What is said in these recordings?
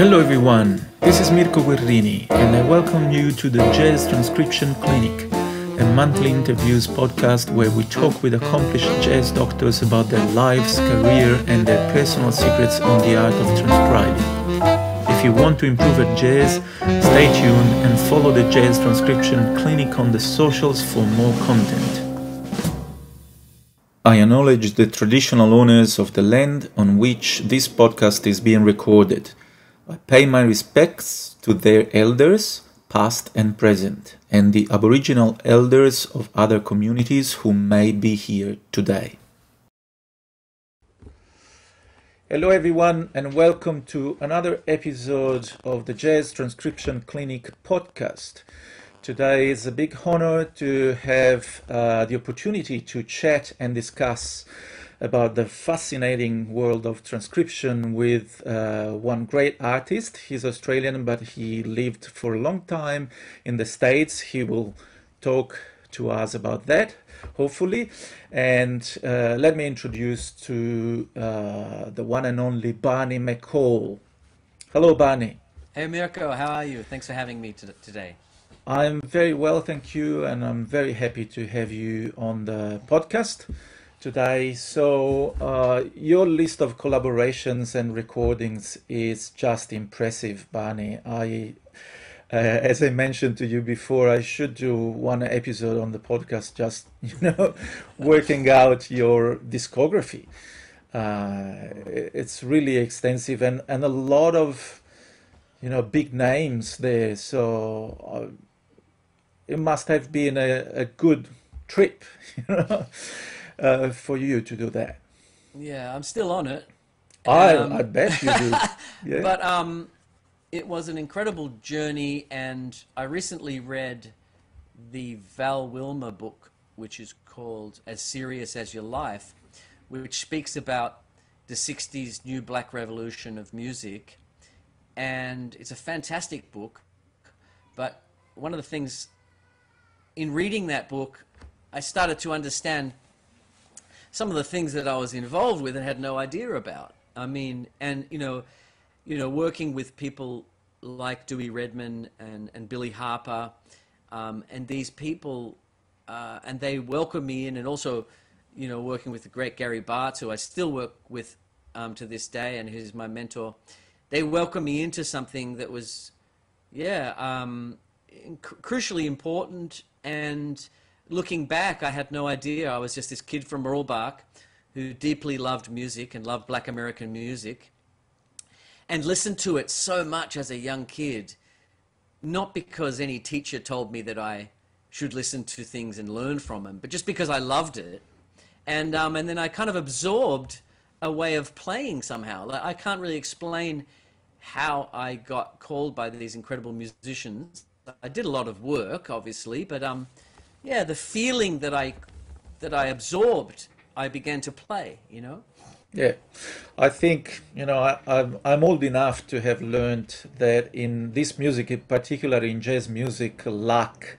Hello everyone, this is Mirko Guerrini and I welcome you to the Jazz Transcription Clinic, a monthly interviews podcast where we talk with accomplished jazz doctors about their lives, career and their personal secrets on the art of transcribing. If you want to improve at jazz, stay tuned and follow the Jazz Transcription Clinic on the socials for more content. I acknowledge the traditional owners of the land on which this podcast is being recorded. I pay my respects to their elders, past and present, and the Aboriginal elders of other communities who may be here today. Hello everyone and welcome to another episode of the Jazz Transcription Clinic podcast. Today is a big honor to have the opportunity to chat and discuss about the fascinating world of transcription with one great artist. He's Australian, but he lived for a long time in the States. He will talk to us about that, hopefully. And let me introduce to the one and only Barney McAll. Hello, Barney. Hey, Mirko, how are you? Thanks for having me today. I'm very well, thank you, and I'm very happy to have you on the podcast today. So your list of collaborations and recordings is just impressive, Barney. As I mentioned to you before, I should do one episode on the podcast just, working out your discography. It's really extensive and a lot of, big names there. So it must have been a good trip, for you to do that. Yeah, I'm still on it. I bet you do. Yeah. But it was an incredible journey, and I recently read the Val Wilmer book, which is called As Serious as Your Life, which speaks about the 60s new black revolution of music. And it's a fantastic book, but one of the things in reading that book, I started to understand some of the things that I was involved with and had no idea about. I mean, and working with people like Dewey Redman and Billy Harper, and these people, and they welcomed me in, and also, working with the great Gary Bartz, who I still work with to this day, and who's my mentor. They welcomed me into something that was, crucially important. And looking back, I had no idea. I was just this kid from Mooralbark who deeply loved music and loved Black American music and listened to it so much as a young kid, not because any teacher told me that I should listen to things and learn from them, but just because I loved it. And then I kind of absorbed a way of playing somehow. Like, I can't really explain how I got called by these incredible musicians. I did a lot of work, obviously, but the feeling that I absorbed, I began to play, Yeah, I think, I'm old enough to have learned that in this music, particularly in jazz music, luck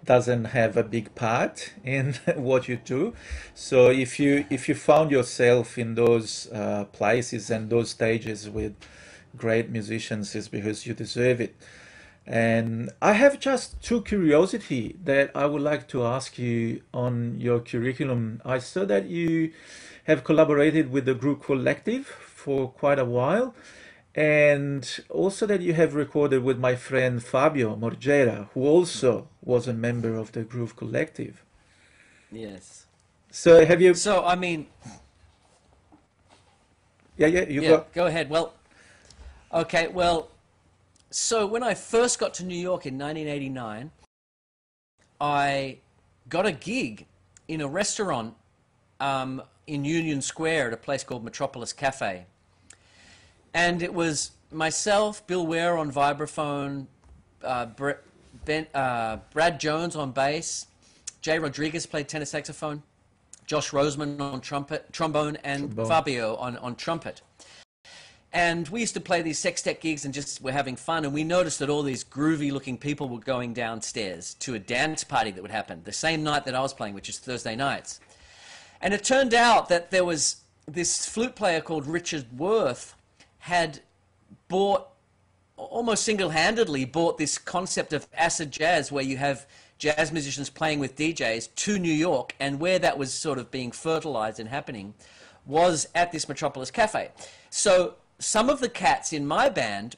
doesn't have a big part in what you do. So if you found yourself in those places and those stages with great musicians, it's because you deserve it. And I have just two curiosity that I would like to ask you on your curriculum. I saw that you have collaborated with the group Collective for quite a while, and also that you have recorded with my friend Fabio Morgera, who also was a member of the group Collective. Yes. So have you... So, I mean... Yeah, go ahead. Well, okay, well... So when I first got to New York in 1989, I got a gig in a restaurant in Union Square at a place called Metropolis Cafe. And it was myself, Bill Ware on vibraphone, Brad Jones on bass, Jay Rodriguez played tenor saxophone, Josh Roseman on trombone, and Fabio on trumpet. And we used to play these sextet gigs and just were having fun. And we noticed that all these groovy-looking people were going downstairs to a dance party that would happen the same night that I was playing, which is Thursday nights. And it turned out that there was this flute player called Richard Worth had bought almost single-handedly brought this concept of acid jazz, where you have jazz musicians playing with DJs, to New York, and where that was sort of being fertilized and happening was at this Metropolis Cafe. So some of the cats in my band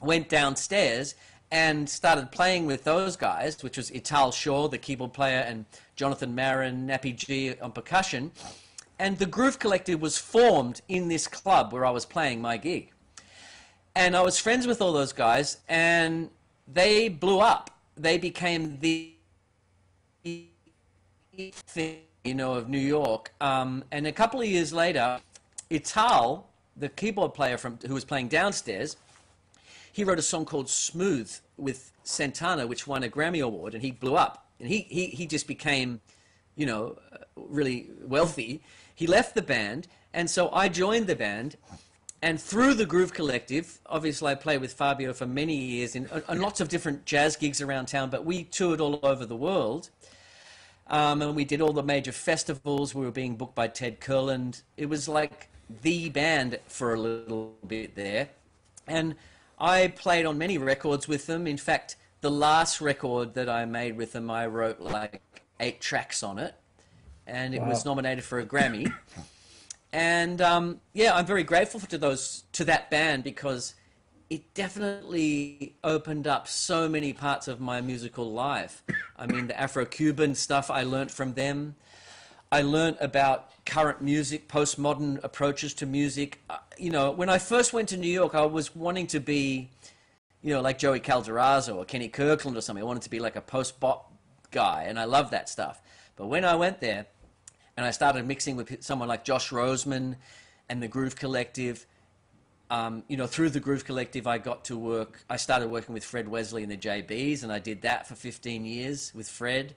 went downstairs and started playing with those guys, which was Ital Shaw, the keyboard player, and Jonathan Marin, Nappy G on percussion. And the Groove Collective was formed in this club where I was playing my gig. And I was friends with all those guys, and they blew up. They became the thing, of New York. And a couple of years later, Ital, the keyboard player who was playing downstairs, he wrote a song called Smooth with Santana, which won a Grammy Award, and he blew up. And he just became, really wealthy. He left the band, and so I joined the band. And through the Groove Collective, obviously I played with Fabio for many years in lots of different jazz gigs around town, but we toured all over the world. And we did all the major festivals. We were being booked by Ted Kurland. It was like the band for a little bit there. And I played on many records with them. In fact, the last record that I made with them, I wrote like 8 tracks on it. And it was nominated for a Grammy. And yeah, I'm very grateful to that band, because it definitely opened up so many parts of my musical life. I mean, the Afro-Cuban stuff I learnt from them. I learnt about current music, postmodern approaches to music. When I first went to New York, I was wanting to be, like Joey Calderazzo or Kenny Kirkland or something. I wanted to be like a post-bop guy, and I loved that stuff. But when I went there, and I started mixing with someone like Josh Roseman and the Groove Collective. Through the Groove Collective, I started working with Fred Wesley and the JBs, and I did that for 15 years with Fred.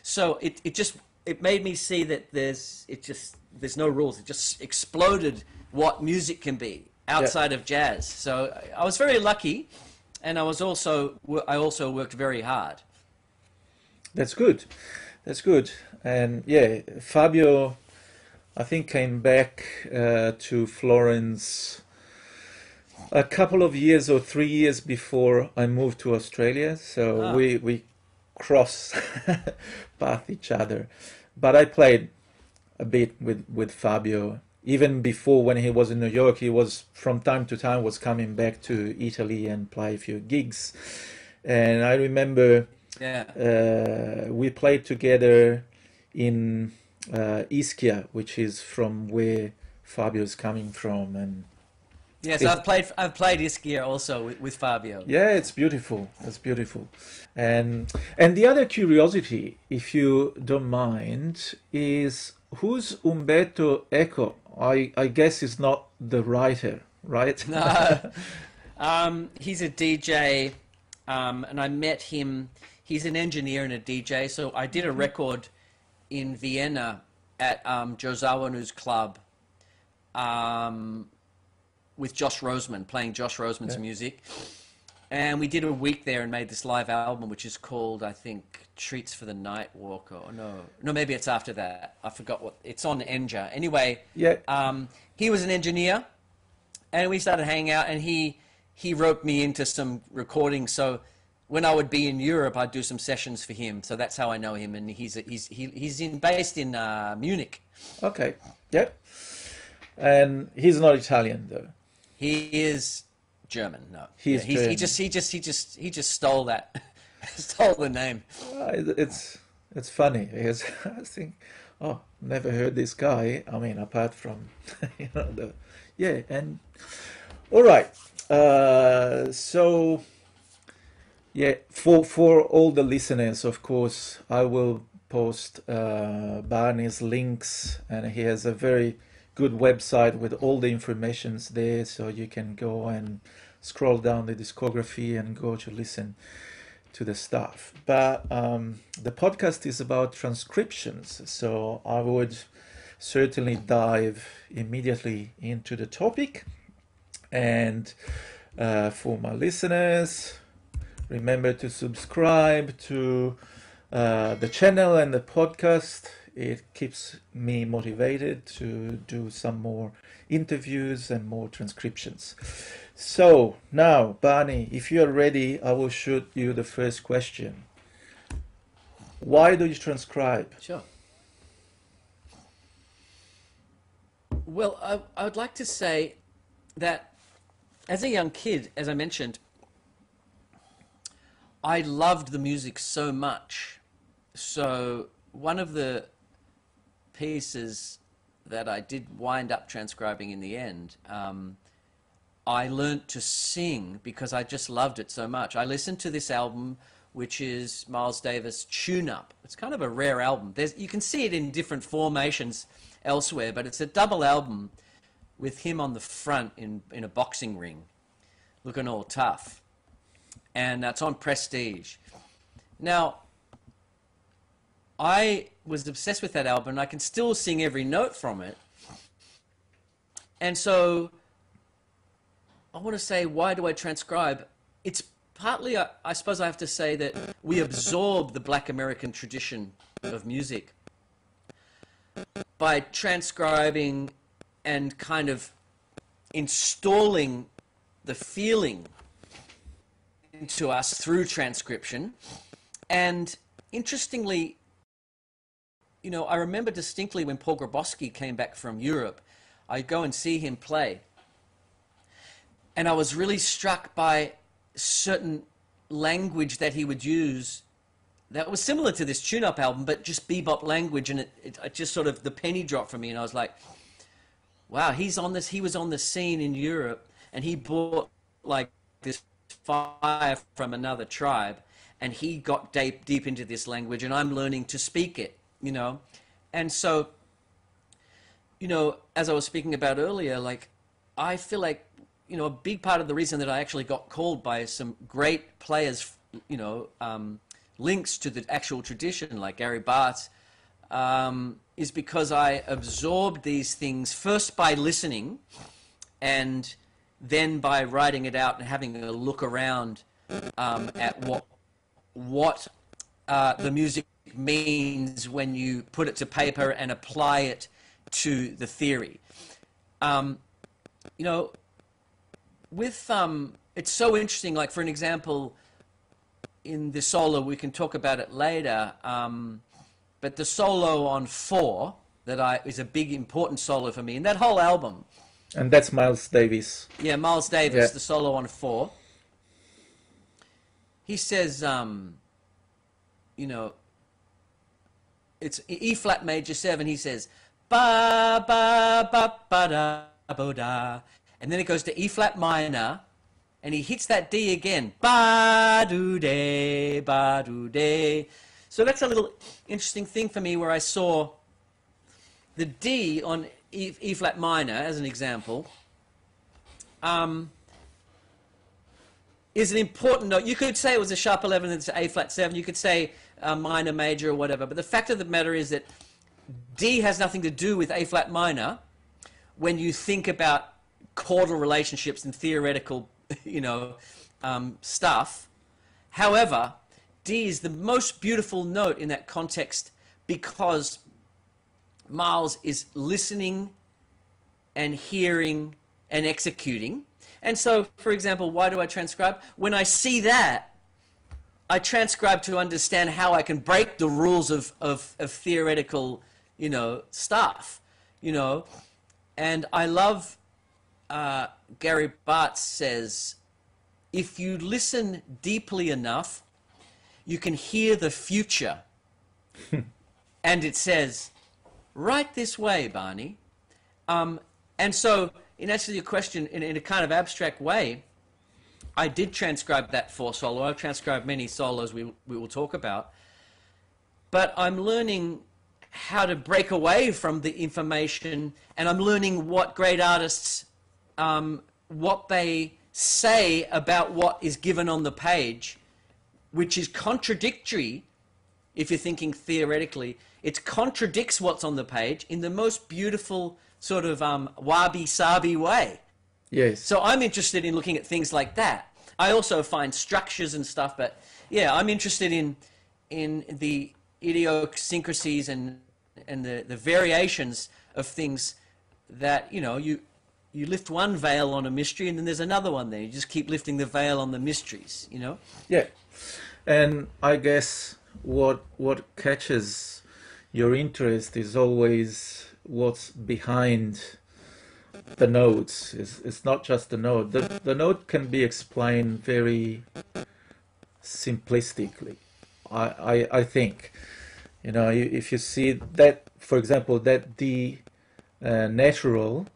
So it made me see that there's no rules. It just exploded what music can be outside of jazz. So I was very lucky, and I also worked very hard. That's good. That's good. And yeah, Fabio, I think, came back to Florence a couple of years or 3 years before I moved to Australia. So we cross path each other. But I played a bit with Fabio. Even before, when he was in New York, he was from time to time was coming back to Italy and play a few gigs. And I remember we played together in Ischia, which is from where Fabio's coming from. And yes, I've played Ischia also with Fabio. Yeah, it's beautiful. It's beautiful. And the other curiosity, if you don't mind, is who's Umberto Eco? I guess is not the writer, right? No. He's a DJ, and I met him. He's an engineer and a DJ. So I did a record in Vienna at Joe Zawinul's club with Josh Roseman, playing Josh Roseman's music. And we did a week there and made this live album, which is called, I think, Treats for the Night Walker. No, maybe it's after that. I forgot what. It's on Enja. Anyway, he was an engineer, and we started hanging out, and he roped me into some recordings. So when I would be in Europe, I'd do some sessions for him. So that's how I know him, and he's based in Munich. Okay. Yep. And he's not Italian though. He is German. No, he's German. He just stole that, stole the name. It's funny because I think, never heard this guy. I mean, apart from and all right. So yeah, for all the listeners, of course, I will post Barney's links, and he has a very good website with all the informations there, so you can go and scroll down the discography and go to listen to the stuff. But the podcast is about transcriptions, so I would certainly dive immediately into the topic. And for my listeners, remember to subscribe to the channel and the podcast It keeps me motivated to do some more interviews and more transcriptions. So now, Barney, if you're ready, I will shoot you the first question. Why do you transcribe? Sure. Well, I would like to say that as a young kid, as I mentioned, I loved the music so much. So one of the pieces that I did wind up transcribing in the end, I learned to sing because I just loved it so much. I listened to this album, which is Miles Davis' Tune Up. It's kind of a rare album. You can see it in different formations elsewhere, but it's a double album with him on the front in a boxing ring, looking all tough. And it's on Prestige. Now, I was obsessed with that album, and I can still sing every note from it. And so I want to say, why do I transcribe? It's partly, I suppose I have to say that we absorb the Black American tradition of music by transcribing and kind of installing the feeling into us through transcription. And interestingly, you know, I remember distinctly when Paul Grabowski came back from Europe, I'd go and see him play. And I was really struck by certain language that he would use that was similar to this tune-up album, but just bebop language, and it just sort of, the penny dropped for me, and I was like, wow, he was on the scene in Europe, and he brought like this fire from another tribe, and he got deep into this language, and I'm learning to speak it, you know. And so, you know, as I was speaking about earlier, like, I feel like, you know, a big part of the reason that I actually got called by some great players, you know, links to the actual tradition, like Gary Bartz, is because I absorbed these things first by listening and then by writing it out and having a look around at what the music means when you put it to paper and apply it to the theory. You know, with it's so interesting, like, for an example, in the solo, we can talk about it later, but the solo on 4 is a big important solo for me in that whole album. And that's Miles Davis. Yeah, Miles Davis, yeah. The solo on 4. He says, you know, it's E flat major 7. He says, ba ba ba ba da ba da, and then it goes to E flat minor, and he hits that D again, ba do de, ba do de. So that's a little interesting thing for me, where I saw the D on E flat minor, as an example, is an important note. You could say it was a sharp 11 and it's A flat 7. You could say minor, major, or whatever. But the fact of the matter is that D has nothing to do with A flat minor when you think about chordal relationships and theoretical, you know, stuff. However, D is the most beautiful note in that context because Miles is listening and hearing and executing. And so, for example, why do I transcribe? When I see that, I transcribe to understand how I can break the rules of theoretical, you know, stuff, you know. And I love, Gary Bartz says, if you listen deeply enough, you can hear the future. And it says, right this way, Barney. And so, in answer to your question, in a kind of abstract way, I did transcribe that 4 solo. I've transcribed many solos we will talk about. But I'm learning how to break away from the information, and I'm learning what great artists, what they say about what is given on the page, which is contradictory if you're thinking theoretically. It contradicts what's on the page in the most beautiful sort of wabi-sabi way. Yes. So I'm interested in looking at things like that. I also find structures and stuff, but yeah, I'm interested in the idiosyncrasies and the variations of things that, you lift one veil on a mystery and then there's another one there. You just keep lifting the veil on the mysteries, Yeah. And I guess what catches your interest is always what's behind the notes. It's not just the note. The note can be explained very simplistically, I think. If you see that, for example, that D natural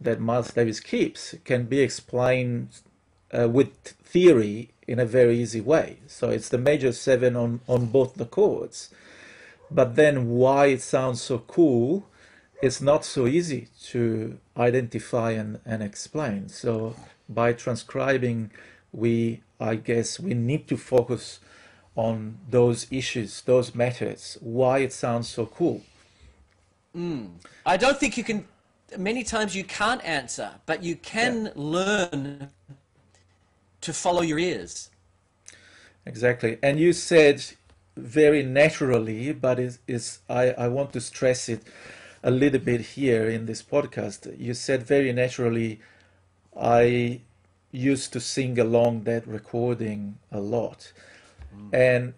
that Miles Davis keeps can be explained with theory in a very easy way. So it's the major 7 on both the chords. But then why it sounds so cool, it's not so easy to identify and explain. So by transcribing, I guess we need to focus on those issues, those methods, why it sounds so cool. I don't think you can, many times you can't answer, but you can learn to follow your ears. Exactly. And you said very naturally, but I want to stress it a little bit here in this podcast. You said very naturally, I used to sing along that recording a lot. And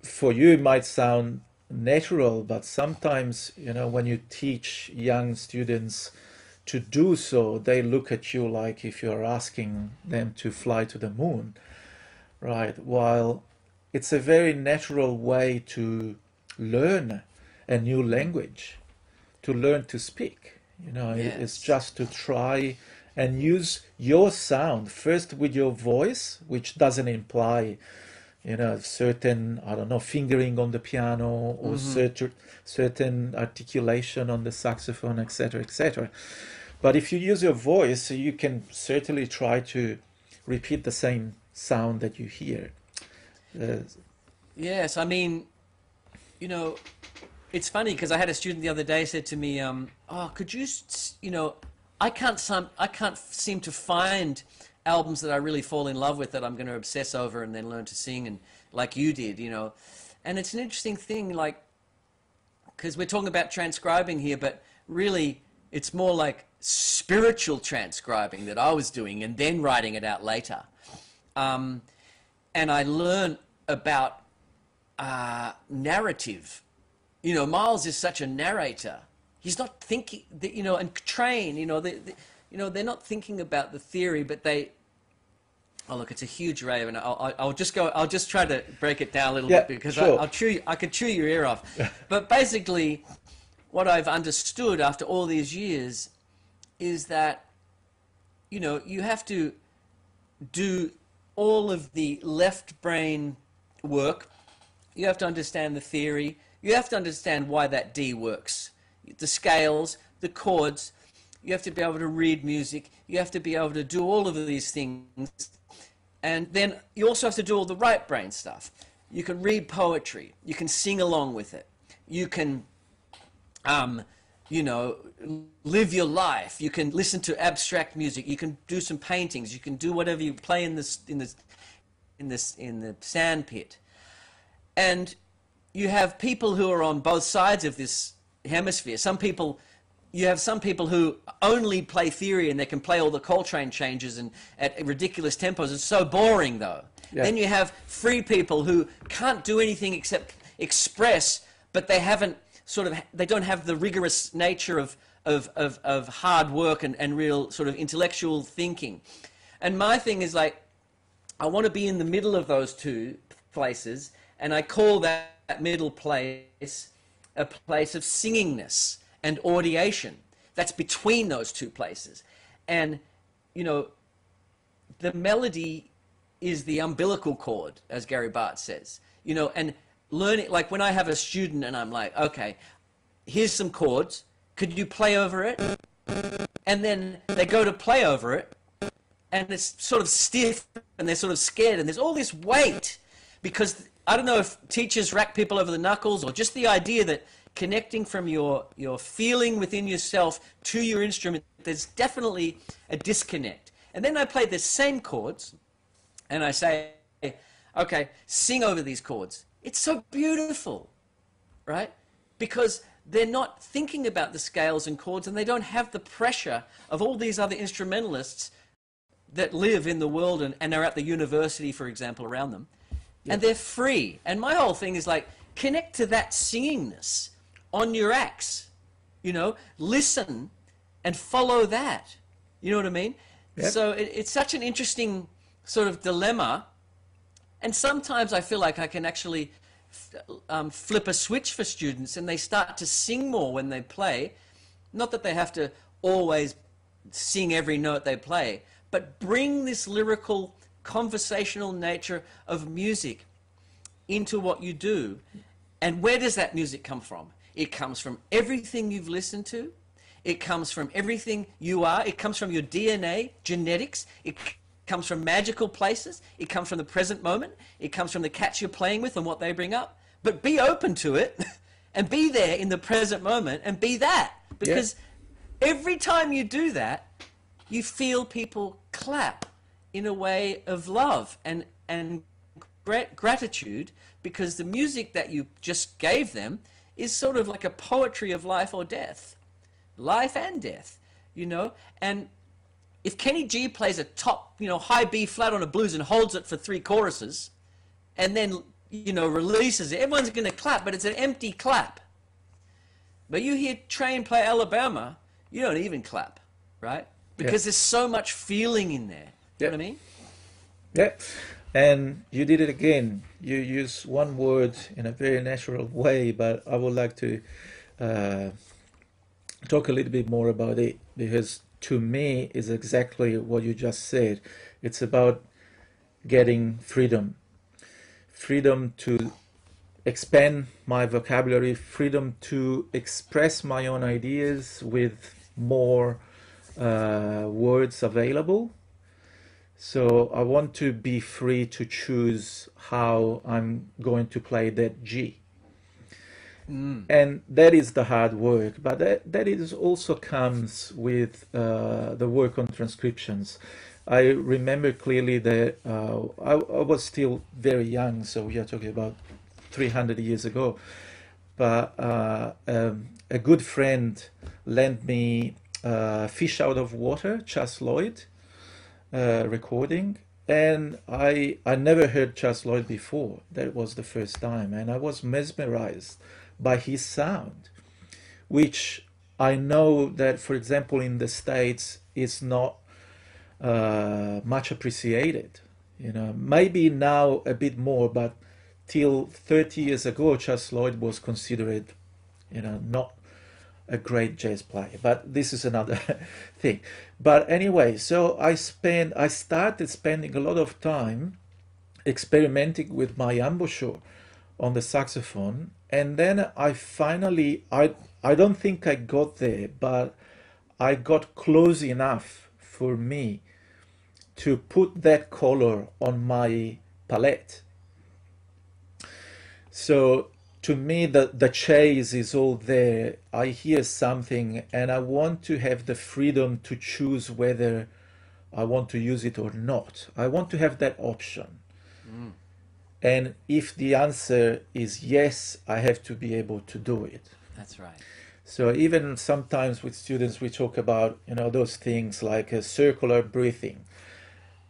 for you, it might sound natural, but sometimes, when you teach young students to do so, they look at you like if you're asking them to fly to the moon, right? While it's a very natural way to learn a new language, to learn to speak. It's just to try and use your sound first with your voice, which doesn't imply certain, I don't know, fingering on the piano or certain articulation on the saxophone, etc., etc. But if you use your voice, you can certainly try to repeat the same sound that you hear. Yes, I mean, it's funny because I had a student the other day said to me, could you, I can't seem to find albums that I really fall in love with that I'm going to obsess over and then learn to sing, and like you did, And it's an interesting thing, like, because we're talking about transcribing here, but really it's more like spiritual transcribing that I was doing and then writing it out later. And I learned about narrative. Miles is such a narrator. He's not thinking, and Train, they're not thinking about the theory, but they. Oh look, it's a huge array, and I'll just try to break it down a little bit because sure. I could chew your ear off. But basically, what I've understood after all these years is that, you have to do all of the left brain work. You have to understand the theory. You have to understand why that D works. The scales, the chords. You have to be able to read music. You have to be able to do all of these things. And then you also have to do all the right brain stuff. You can read poetry. You can sing along with it. You can, live your life. You can listen to abstract music. You can do some paintings. You can do whatever you play in the sand pit. And you have people who are on both sides of this hemisphere. You have some people who only play theory and they can play all the Coltrane changes and at ridiculous tempos. It's so boring, though. Yeah. Then you have free people who can't do anything except express, but they don't have the rigorous nature of hard work and real sort of intellectual thinking. And my thing is like, I want to be in the middle of those two places, and I call that middle place a place of singingness and audiation. That's between those two places. And, the melody is the umbilical cord, as Gary Bartz says. And learning, like when I have a student and I'm like, okay, here's some chords, could you play over it? And then they go to play over it, and it's sort of stiff, and they're sort of scared, and there's all this weight, because I don't know if teachers rack people over the knuckles, or just the idea that connecting from your feeling within yourself to your instrument, there's definitely a disconnect. And then I play the same chords, and I say, okay, sing over these chords. It's so beautiful, right? Because they're not thinking about the scales and chords, and they don't have the pressure of all these other instrumentalists that live in the world and are at the university, for example, around them. Yeah. And they're free. And my whole thing is like, connect to that singingness on your acts, you know, listen and follow that. You know what I mean? Yep. So it's such an interesting sort of dilemma. And sometimes I feel like I can actually flip a switch for students, and they start to sing more when they play. Not that they have to always sing every note they play, but bring this lyrical, conversational nature of music into what you do. And where does that music come from? It comes from everything you've listened to. It comes from everything you are. It comes from your DNA, genetics. It comes from magical places. It comes from the present moment. It comes from the cats you're playing with and what they bring up. But be open to it and be there in the present moment and be that. Because every time you do that, you feel people clap in a way of love and gratitude, because the music that you just gave them is sort of like a poetry of life or death. Life and death, you know. And if Kenny G plays a top, you know, high B flat on a blues and holds it for 3 choruses and then, you know, releases it, everyone's going to clap, but it's an empty clap. But you hear Train play Alabama, you don't even clap, right? Because there's so much feeling in there. You know what I mean? Yeah. And you did it again. You use one word in a very natural way, but I would like to talk a little bit more about it, because to me is exactly what you just said. It's about getting freedom. Freedom to expand my vocabulary, freedom to express my own ideas with more words available. So I want to be free to choose how I'm going to play that G. And that is the hard work, but that is also comes with the work on transcriptions. I remember clearly that I was still very young, so we are talking about 300 years ago, but a good friend lent me Fish Out of Water, Chas Lloyd recording, and I never heard Chas Lloyd before. That was the first time, and I was mesmerized by his sound, which I know that, for example, in the States is not much appreciated. You know, maybe now a bit more, but till 30 years ago, Chas Lloyd was considered, you know, not a great jazz player. But this is another thing. But anyway, so I started spending a lot of time experimenting with my embouchure on the saxophone, and then I finally, I don't think I got there, but I got close enough for me to put that color on my palette. So to me, the chase is all there. I hear something and I want to have the freedom to choose whether I want to use it or not. I want to have that option. And if the answer is yes, I have to be able to do it. That's right. So even sometimes with students, we talk about, you know, those things like a circular breathing.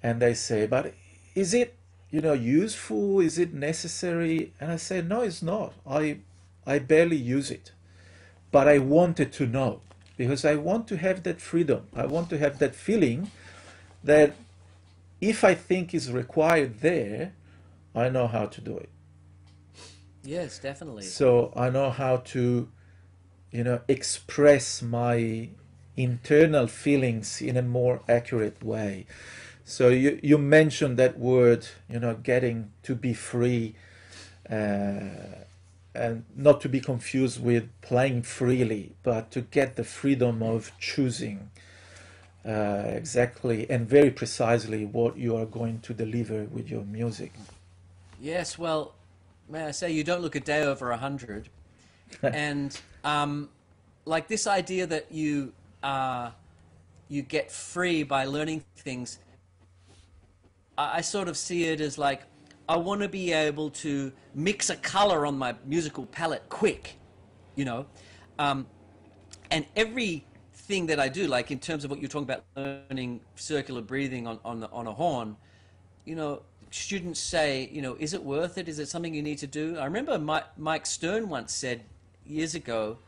And they say, but is it, you know, useful? Is it necessary? And I say, no, it's not. I barely use it. But I wanted to know, because I want to have that freedom. I want to have that feeling that if I think is required there, I know how to do it. Yes, definitely. So I know how to, you know, express my internal feelings in a more accurate way. So you mentioned that word, you know, getting to be free, and not to be confused with playing freely, but to get the freedom of choosing exactly and very precisely what you are going to deliver with your music. Yes, well, may I say, you don't look a day over 100. And like this idea that you get free by learning things, I sort of see it as like, I want to be able to mix a color on my musical palette quick, you know. And everything that I do, like in terms of what you're talking about, learning circular breathing on a horn, you know, students say, you know, is it worth it? Is it something you need to do? I remember Mike Stern once said years ago,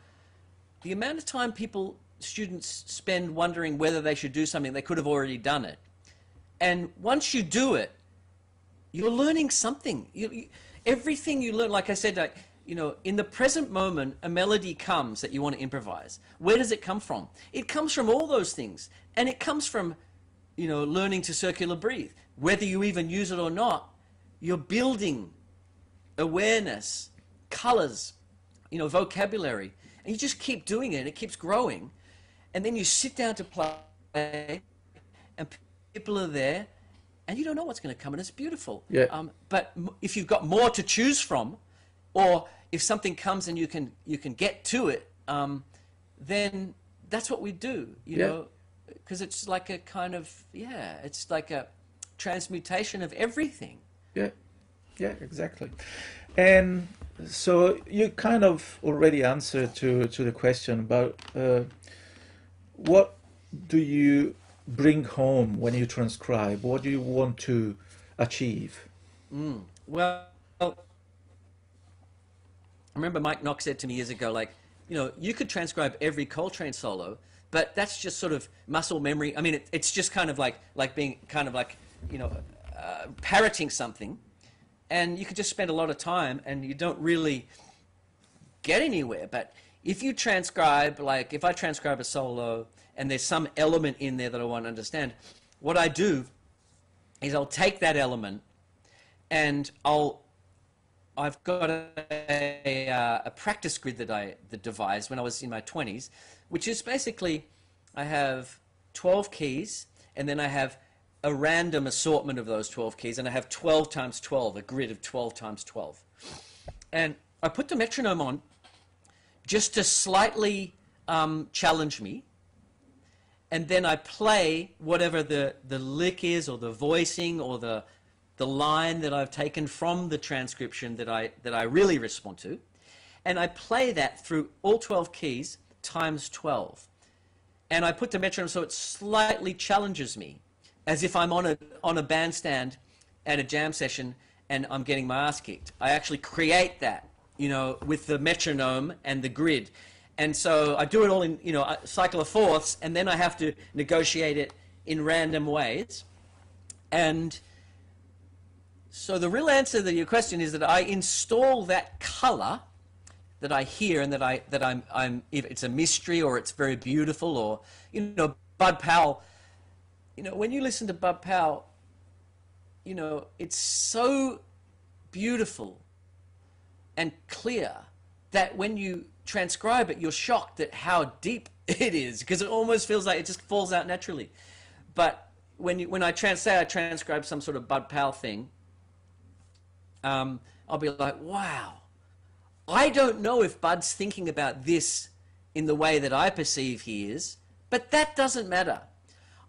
the amount of time students spend wondering whether they should do something, they could have already done it. And once you do it, you're learning something. Everything you learn, like I said, like, you know, in the present moment, a melody comes that you want to improvise. Where does it come from? It comes from all those things. And it comes from, you know, learning to circular breathe. Whether you even use it or not, you're building awareness, colors, you know, vocabulary. And you just keep doing it, and it keeps growing. And then you sit down to play, and people are there, and you don't know what's going to come, and it's beautiful. Yeah. But if you've got more to choose from, or if something comes and you can get to it, then that's what we do, you know, because it's like a kind of, it's like a transmutation of everything. Yeah, exactly. And so you kind of already answered to the question about what do you bring home when you transcribe? What do you want to achieve? Well, I remember Mike Knox said to me years ago, like, you know, you could transcribe every Coltrane solo, but that's just sort of muscle memory. I mean, it's just kind of like being kind of like, you know, parroting something, and you could just spend a lot of time and you don't really get anywhere. But if you transcribe, like if I transcribe a solo and there's some element in there that I want to understand, what I do is I'll take that element and I've got a practice grid that I devised when I was in my 20s, which is basically I have 12 keys, and then I have a random assortment of those 12 keys, and I have 12 times 12, a grid of 12 times 12. And I put the metronome on just to slightly challenge me, and then I play whatever the lick is, or the voicing, or the line that I've taken from the transcription that I really respond to, and I play that through all 12 keys times 12. And I put the metronome so it slightly challenges me, as if I'm on a bandstand at a jam session and I'm getting my ass kicked. I actually create that, you know, with the metronome and the grid. And so I do it all in, you know, a cycle of fourths, and then I have to negotiate it in random ways. And so the real answer to your question is that I install that color that I hear, and that I'm if it's a mystery or it's very beautiful, or, you know, Bud Powell, you know, when you listen to Bud Powell, you know, it's so beautiful and clear that when you transcribe it, you're shocked at how deep it is, because it almost feels like it just falls out naturally. But when I transcribe some sort of Bud Powell thing, I'll be like, wow, I don't know if Bud's thinking about this in the way that I perceive he is, but that doesn't matter.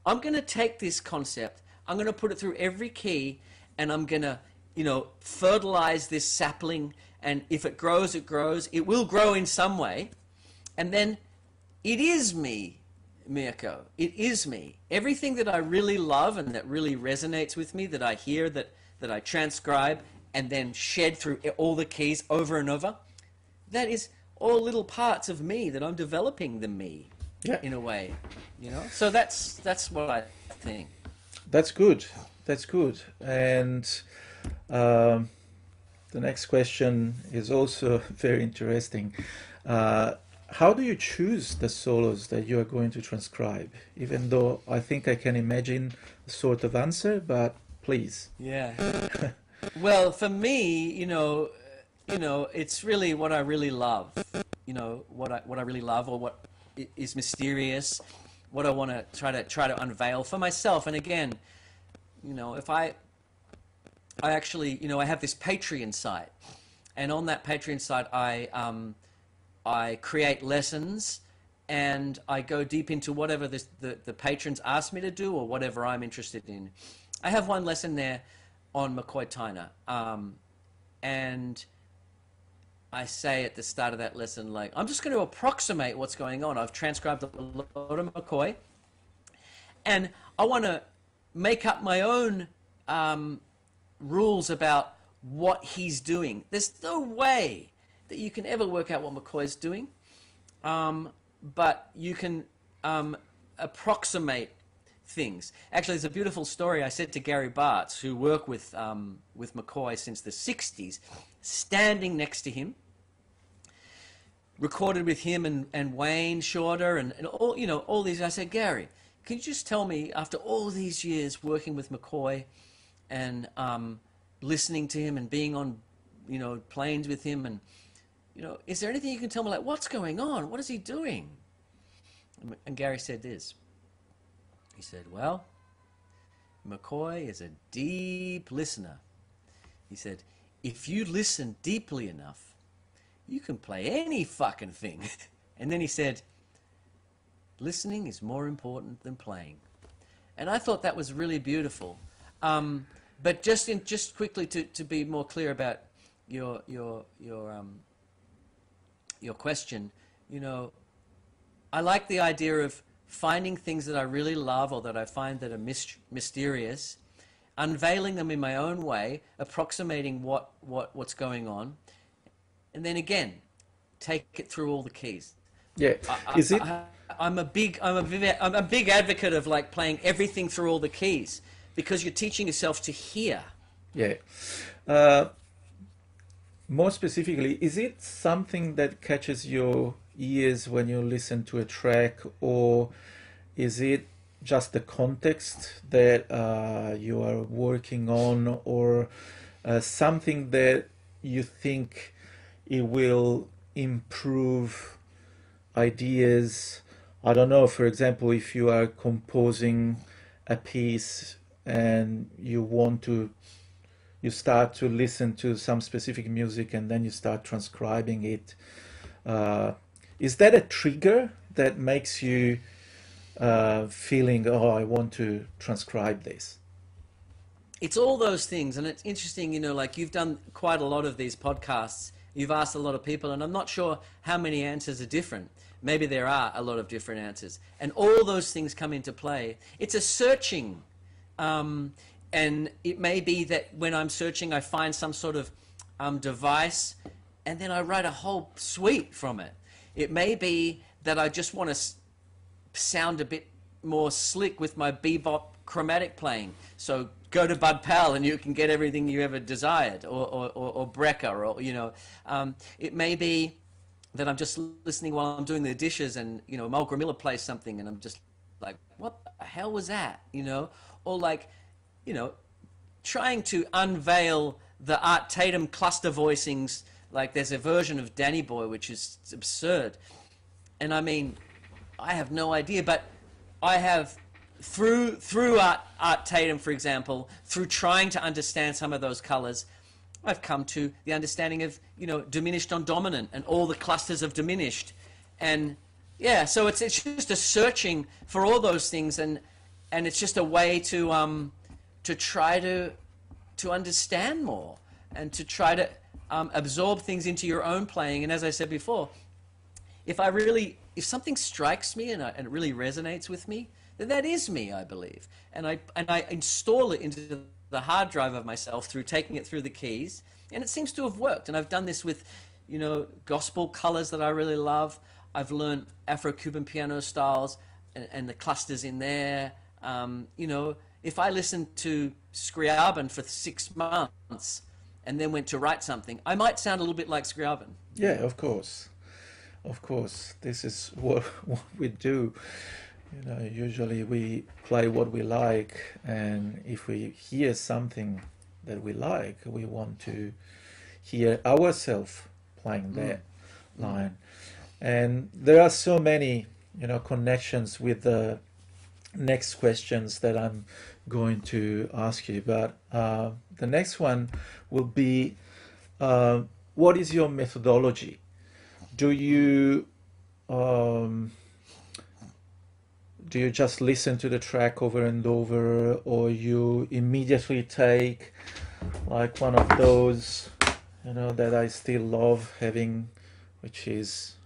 I'm going to take this concept, I'm going to put it through every key, and I'm going to, you know, fertilize this sapling, and if it grows, it grows. It will grow in some way, and then it is me, Mirko. It is me. Everything that I really love and that really resonates with me, that I hear, that I transcribe, and then shed through all the keys over and over, that is all little parts of me that I'm developing the me, in a way, you know. So that's what I think. That's good. That's good. And the next question is also very interesting. How do you choose the solos that you are going to transcribe? Even though I think I can imagine a sort of answer, but please. Yeah. Well, for me, you know, it's really what I really love. You know, what I really love, or what is mysterious, what I want to try to unveil for myself. And again, you know, if I actually, you know, I have this Patreon site, and on that Patreon site, I create lessons, and I go deep into whatever the patrons ask me to do, or whatever I'm interested in. I have one lesson there on McCoy Tyner, and I say at the start of that lesson, like, I'm just going to approximate what's going on. I've transcribed a lot of McCoy, and I want to make up my own rules about what he's doing. There's no way that you can ever work out what McCoy's doing, but you can approximate things. Actually, there's a beautiful story I said to Gary Bartz, who worked with McCoy since the 60s, standing next to him, recorded with him and Wayne Shorter and all, you know, all these. I said, Gary, can you just tell me, after all these years working with McCoy and listening to him and being on, you know, planes with him, and, you know, is there anything you can tell me, like, what's going on? What is he doing? And Gary said this. He said, well, McCoy is a deep listener. He said, if you listen deeply enough, you can play any fucking thing. And then he said, listening is more important than playing. And I thought that was really beautiful. But just quickly to be more clear about your question, you know, I like the idea of finding things that I really love or that I find that are mysterious, unveiling them in my own way, approximating what's going on, and then again, take it through all the keys. Yeah, I'm a big advocate of, like, playing everything through all the keys, because you're teaching yourself to hear. Yeah. More specifically, is it something that catches your ears when you listen to a track, or is it just the context that you are working on, or something that you think it will improve ideas? I don't know, for example, if you are composing a piece and you start to listen to some specific music and then you start transcribing it. Is that a trigger that makes you feeling, oh, I want to transcribe this? It's all those things, and it's interesting, you know, like, you've done quite a lot of these podcasts, you've asked a lot of people, and I'm not sure how many answers are different. Maybe there are a lot of different answers, and all those things come into play. It's a searching, and it may be that when I'm searching, I find some sort of device, and then I write a whole suite from it. It may be that I just want to sound a bit more slick with my bebop chromatic playing. So go to Bud Powell and you can get everything you ever desired, or Brecker, or, you know. It may be that I'm just listening while I'm doing the dishes, and, you know, Mulgrew Miller plays something and I'm just like, what the hell was that, you know? Or, like, you know, trying to unveil the Art Tatum cluster voicings. Like, there's a version of Danny Boy which is absurd, and I mean, I have no idea, but I have, through Art Tatum, for example, through trying to understand some of those colors, I've come to the understanding of, you know, diminished on dominant and all the clusters of diminished. And yeah, so it's just a searching for all those things, and it's just a way to try to understand more, and to try to absorb things into your own playing. And as I said before, if something strikes me and it really resonates with me, then that is me, I believe. And I install it into the hard drive of myself through taking it through the keys, and it seems to have worked. And I've done this with, you know, gospel colors that I really love. I've learned Afro-Cuban piano styles and the clusters in there. You know, if I listened to Scriabin for 6 months and then went to write something, I might sound a little bit like Scriabin. Yeah, of course. Of course, this is what we do. You know, usually we play what we like, and if we hear something that we like, we want to hear ourselves playing that line. And there are so many, you know, connections with the next questions that I'm going to ask you. But the next one will be, what is your methodology? Do you just listen to the track over and over, or you immediately take like one of those that I still love having, which is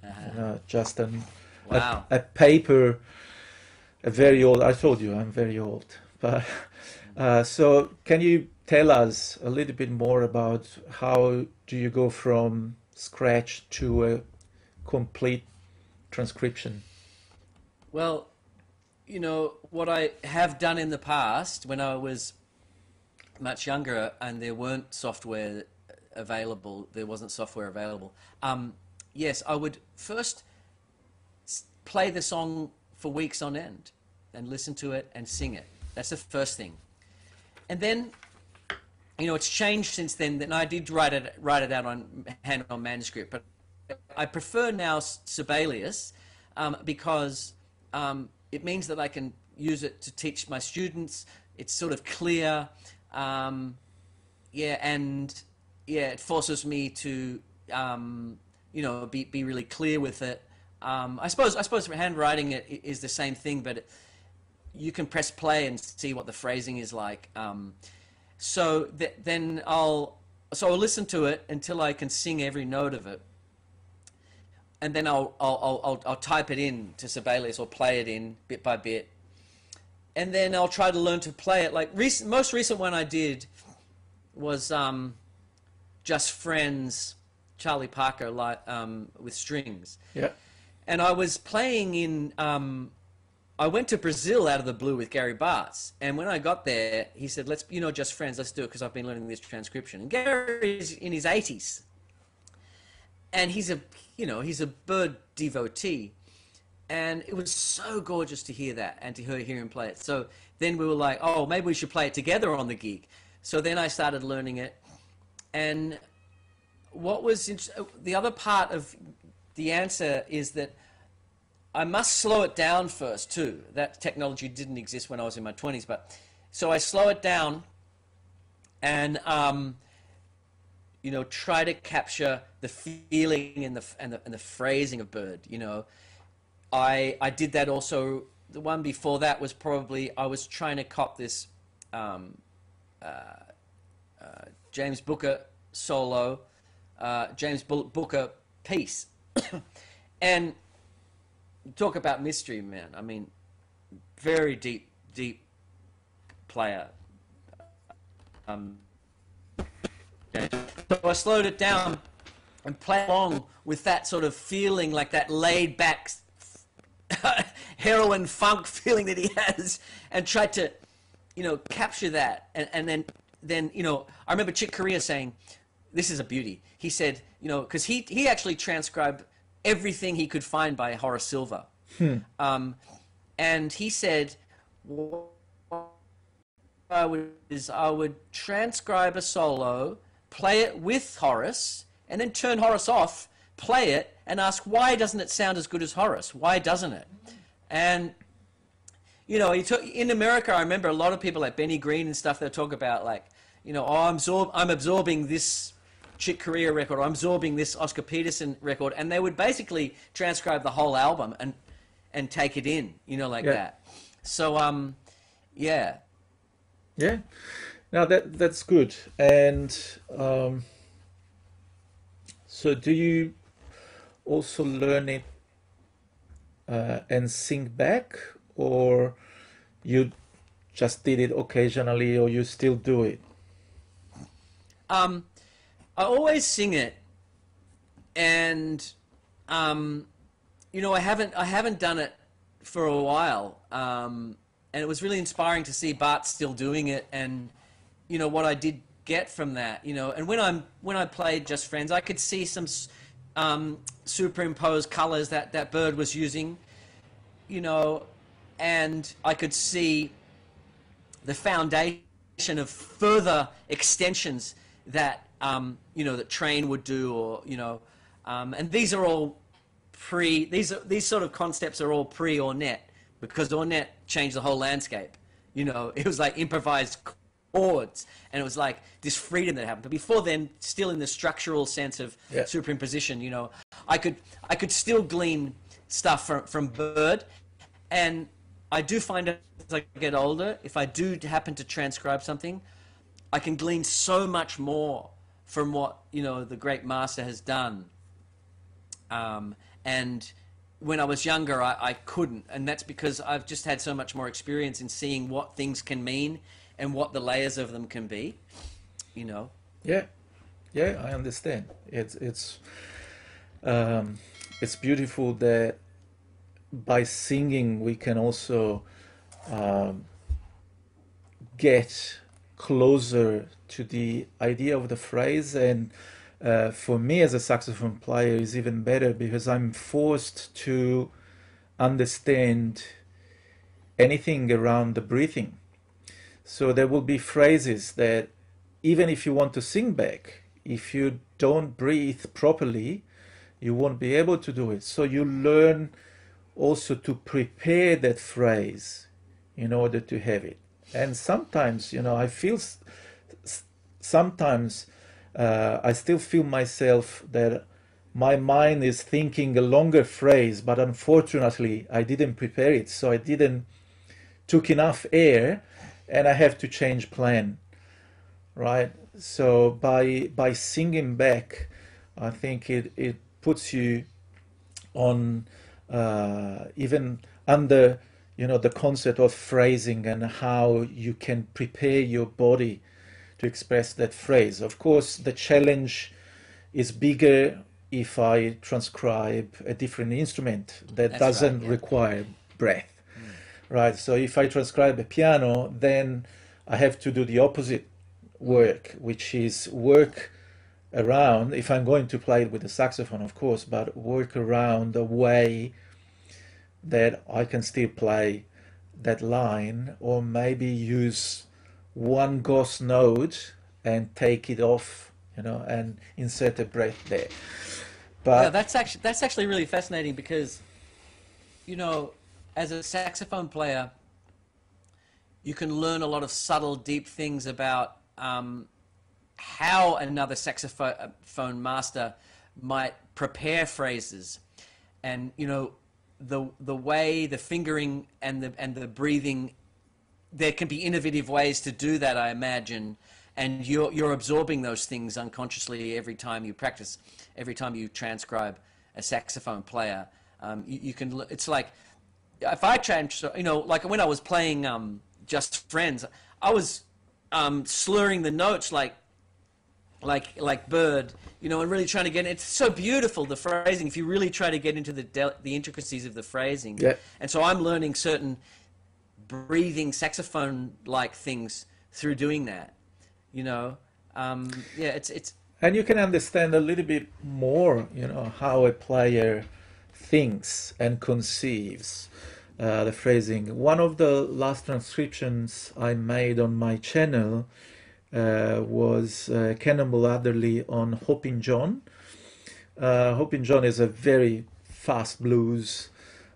just Wow. a paper, a very old. I told you I'm very old, but so can you tell us a little bit more about how do you go from scratch to a complete transcription? Well, what I have done in the past when I was much younger and there weren't software available, there wasn't software available. Yes, I would first play the song for weeks on end and listen to it and sing it. That's the first thing. And then, it's changed since then. Then I did write it out on hand on manuscript, but I prefer now Sibelius because it means that I can use it to teach my students. It's sort of clear, it forces me to be really clear with it. I suppose handwriting it is the same thing, but you can press play and see what the phrasing is like. Then I'll listen to it until I can sing every note of it, and then I'll type it in to Sibelius or play it in bit by bit, and then I'll try to learn to play it. Like most recent one I did was Just Friends, Charlie Parker, with strings. Yeah. And I was playing in. I went to Brazil out of the blue with Gary Bartz, and when I got there, he said, "Let's, Just Friends, let's do it because I've been learning this transcription." And Gary's in his 80s, and he's a bird devotee, and it was so gorgeous to hear that and to hear him play it. So then we were like, "Oh, maybe we should play it together on the gig." So then I started learning it, and the other part of the answer is that I must slow it down first too. That technology didn't exist when I was in my 20s, but so I slow it down and try to capture the feeling and the phrasing of Bird. I did that also. The one before that was probably I was trying to cop this James Booker solo, James Booker piece, and talk about mystery, man. I mean, very deep player. So I slowed it down and played along with that sort of feeling, like that laid back heroin funk feeling that he has, and tried to, capture that. And then I remember Chick Corea saying, this is a beauty. He said, because he actually transcribed everything he could find by Horace Silver. And he said, I would transcribe a solo, play it with Horace, and then turn Horace off, play it, and ask, why doesn't it sound as good as Horace? Why doesn't it? And, in America, I remember a lot of people like Benny Green and stuff, they'll talk about like, I'm absorbing this Chick Corea record, or I'm absorbing this Oscar Peterson record, and they would basically transcribe the whole album and take it in, that. So, yeah. Yeah. Now that's good. And so do you also learn it and sing back, or you just did it occasionally, or you still do it? I always sing it, and I haven't done it for a while, and it was really inspiring to see Bart still doing it, and what I did get from that, and when I played Just Friends, I could see some superimposed colors that Bird was using, and I could see the foundation of further extensions that that Train would do, or and these are all these sort of concepts are all pre Ornette, because Ornette changed the whole landscape. It was like improvised chords, and it was like this freedom that happened. But before then, still in the structural sense of superimposition, I could still glean stuff from Bird, and I do find as I get older, if I do happen to transcribe something, I can glean so much more from what, you know, the great master has done. And when I was younger, I couldn't, and that's because I've just had so much more experience in seeing what things can mean and what the layers of them can be, you know. Yeah, yeah, I understand. It's beautiful that by singing we can also um, get closer to the idea of the phrase. And for me as a saxophone player is even better because I'm forced to understand anything around the breathing. So there will be phrases that even if you want to sing back, if you don't breathe properly, you won't be able to do it. So you learn also to prepare that phrase in order to have it. And sometimes, you know, I feel sometimes I still feel myself that my mind is thinking a longer phrase, but unfortunately I didn't prepare it, so I didn't took enough air, and I have to change plan, right? So by singing back, I think it puts you on even under, you know, the concept of phrasing and how you can prepare your body to express that phrase. Of course, the challenge is bigger if I transcribe a different instrument that That's doesn't right, yeah. require breath, right? So if I transcribe a piano, then I have to do the opposite work, which is work around, if I'm going to play it with the saxophone, of course, but work around a way that I can still play that line, or maybe use one ghost note and take it off, you know, and insert a breath there. Yeah, But that's actually really fascinating because, you know, as a saxophone player, you can learn a lot of subtle, deep things about how another saxophone master might prepare phrases, and you know, the way the fingering and the breathing. There can be innovative ways to do that, I imagine, and you're absorbing those things unconsciously every time you practice, every time you transcribe a saxophone player. You can. It's like if I you know, like when I was playing Just Friends, I was slurring the notes like bird, you know, and really trying to get it's so beautiful, the phrasing, if you really try to get into the intricacies of the phrasing. yeah, And so I'm learning certain breathing saxophone like things through doing that, you know. Yeah, it's and you can understand a little bit more, you know, how a player thinks and conceives the phrasing. One of the last transcriptions I made on my channel was Cannonball Adderley on Hopin' John. Hopin' John is a very fast blues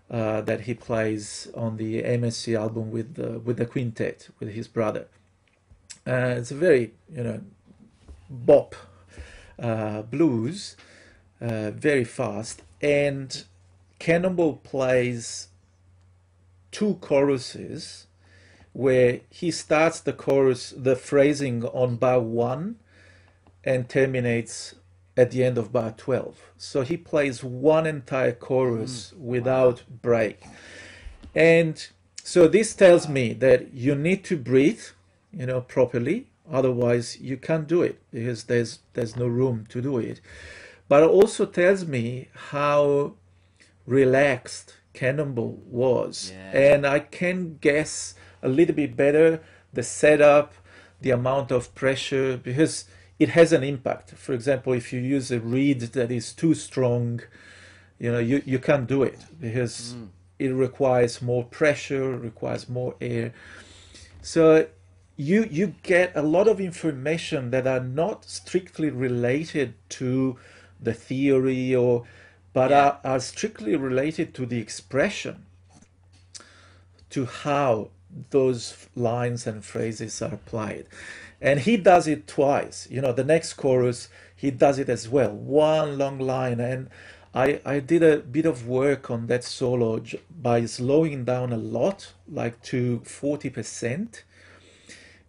that he plays on the MSC album with the quintet with his brother. It's a very, you know, bop blues, very fast, and Cannonball plays two choruses where he starts the phrasing on bar 1 and terminates at the end of bar 12. So he plays one entire chorus without break. And so this tells me that you need to breathe, you know, properly, otherwise you can't do it because there's no room to do it. But it also tells me how relaxed Cannonball was. Yeah. And I can guess a little bit better the setup, the amount of pressure, because it has an impact. For example, if you use a reed that is too strong, you know, you can't do it because it requires more pressure, requires more air. So you get a lot of information that are not strictly related to the theory but Yeah. are strictly related to the expression, to how those lines and phrases are applied. And he does it twice. You know, the next chorus, he does it as well. One long line. And I did a bit of work on that solo by slowing down a lot, like to 40%.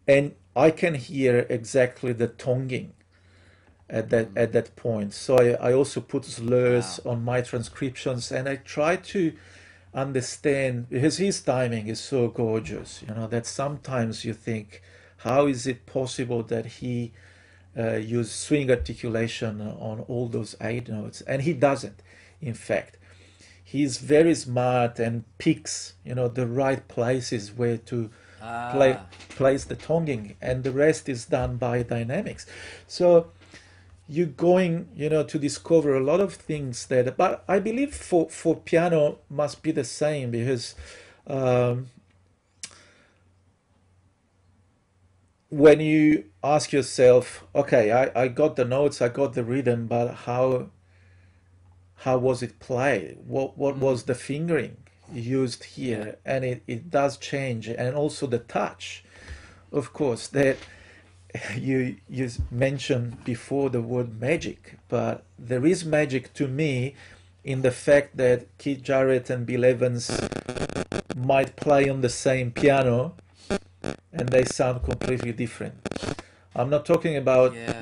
And I can hear exactly the tonguing. at that point. So I also put slurs Wow. on my transcriptions, and I try to understand, because his timing is so gorgeous, that sometimes you think, how is it possible that he used swing articulation on all those eight notes? And he doesn't, in fact. He's very smart and picks, the right places where to Ah. place the tonguing, and the rest is done by dynamics. So you're going, to discover a lot of things that, but I believe for piano must be the same, because um, when you ask yourself, okay, I got the notes, I got the rhythm, but how was it played? What was Mm. the fingering used Yeah. here? And it does change, and also the touch, of course, that you mentioned before the word magic, but there is magic to me in the fact that Keith Jarrett and Bill Evans might play on the same piano and they sound completely different. I'm not talking about, Yeah.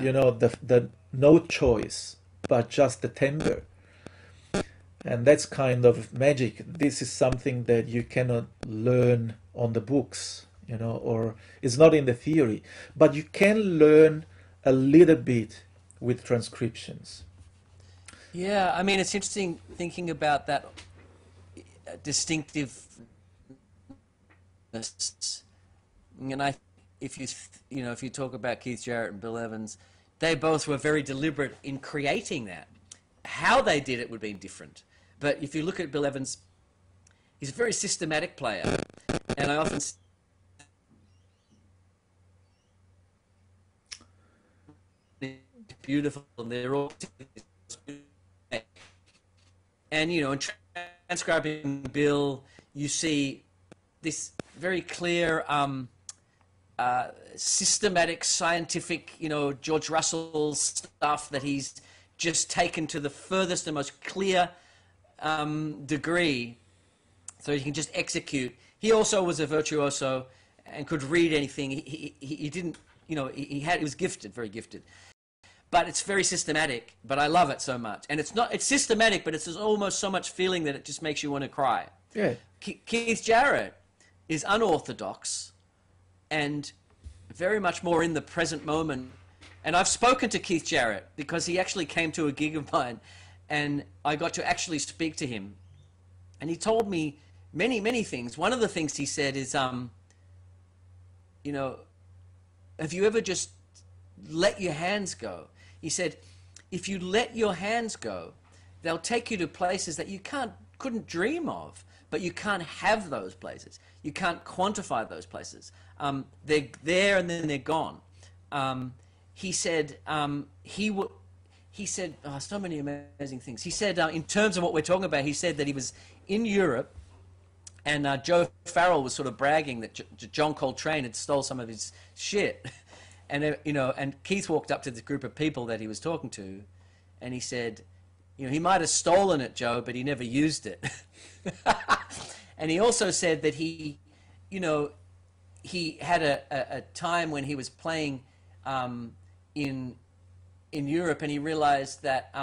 the note choice, but just the timbre. And that's kind of magic. This is something that you cannot learn on the books, or it's not in the theory, but you can learn a little bit with transcriptions. Yeah, I mean, it's interesting thinking about that distinctiveness. And if you talk about Keith Jarrett and Bill Evans, they both were very deliberate in creating that. How they did it would be different. But if you look at Bill Evans, he's a very systematic player. And I often beautiful, and they're all, and in transcribing Bill, you see this very clear systematic, scientific, George Russell stuff that he's just taken to the furthest and most clear degree, so he can just execute. He also was a virtuoso and could read anything. He didn't, he was gifted, very gifted. But it's very systematic, but I love it so much. And it's systematic, but it's almost so much feeling that it just makes you want to cry. Yeah. Keith Jarrett is unorthodox and very much more in the present moment. And I've spoken to Keith Jarrett because he actually came to a gig of mine, and I got to actually speak to him. And he told me many, many things. One of the things he said is, have you ever just let your hands go? He said, if you let your hands go, they'll take you to places that you couldn't dream of, but you can't have those places. You can't quantify those places. They're there and then they're gone. He said, he said, so many amazing things. He said, in terms of what we're talking about, he said that he was in Europe, and Joe Farrell was sort of bragging that John Coltrane had stole some of his shit. And, and Keith walked up to the group of people that he was talking to, and he said, he might have stolen it, Joe, but he never used it. And he also said that he had a time when he was playing in Europe, and he realized that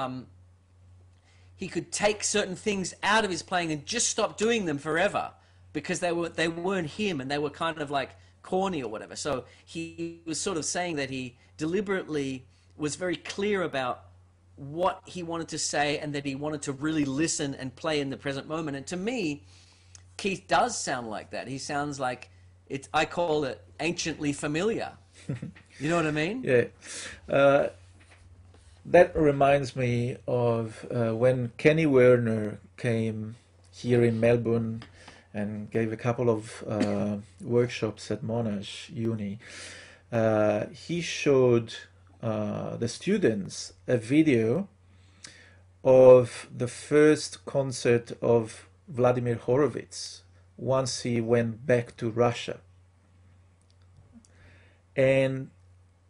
he could take certain things out of his playing and just stop doing them forever because they weren't him, and they were kind of like corny or whatever. So he was sort of saying that he deliberately was very clear about what he wanted to say, and that he wanted to really listen and play in the present moment. And to me, Keith does sound like that. He sounds like I call it anciently familiar. You know what I mean? Yeah. That reminds me of when Kenny Werner came here in Melbourne and gave a couple of workshops at Monash Uni. He showed the students a video of the first concert of Vladimir Horowitz once he went back to Russia. And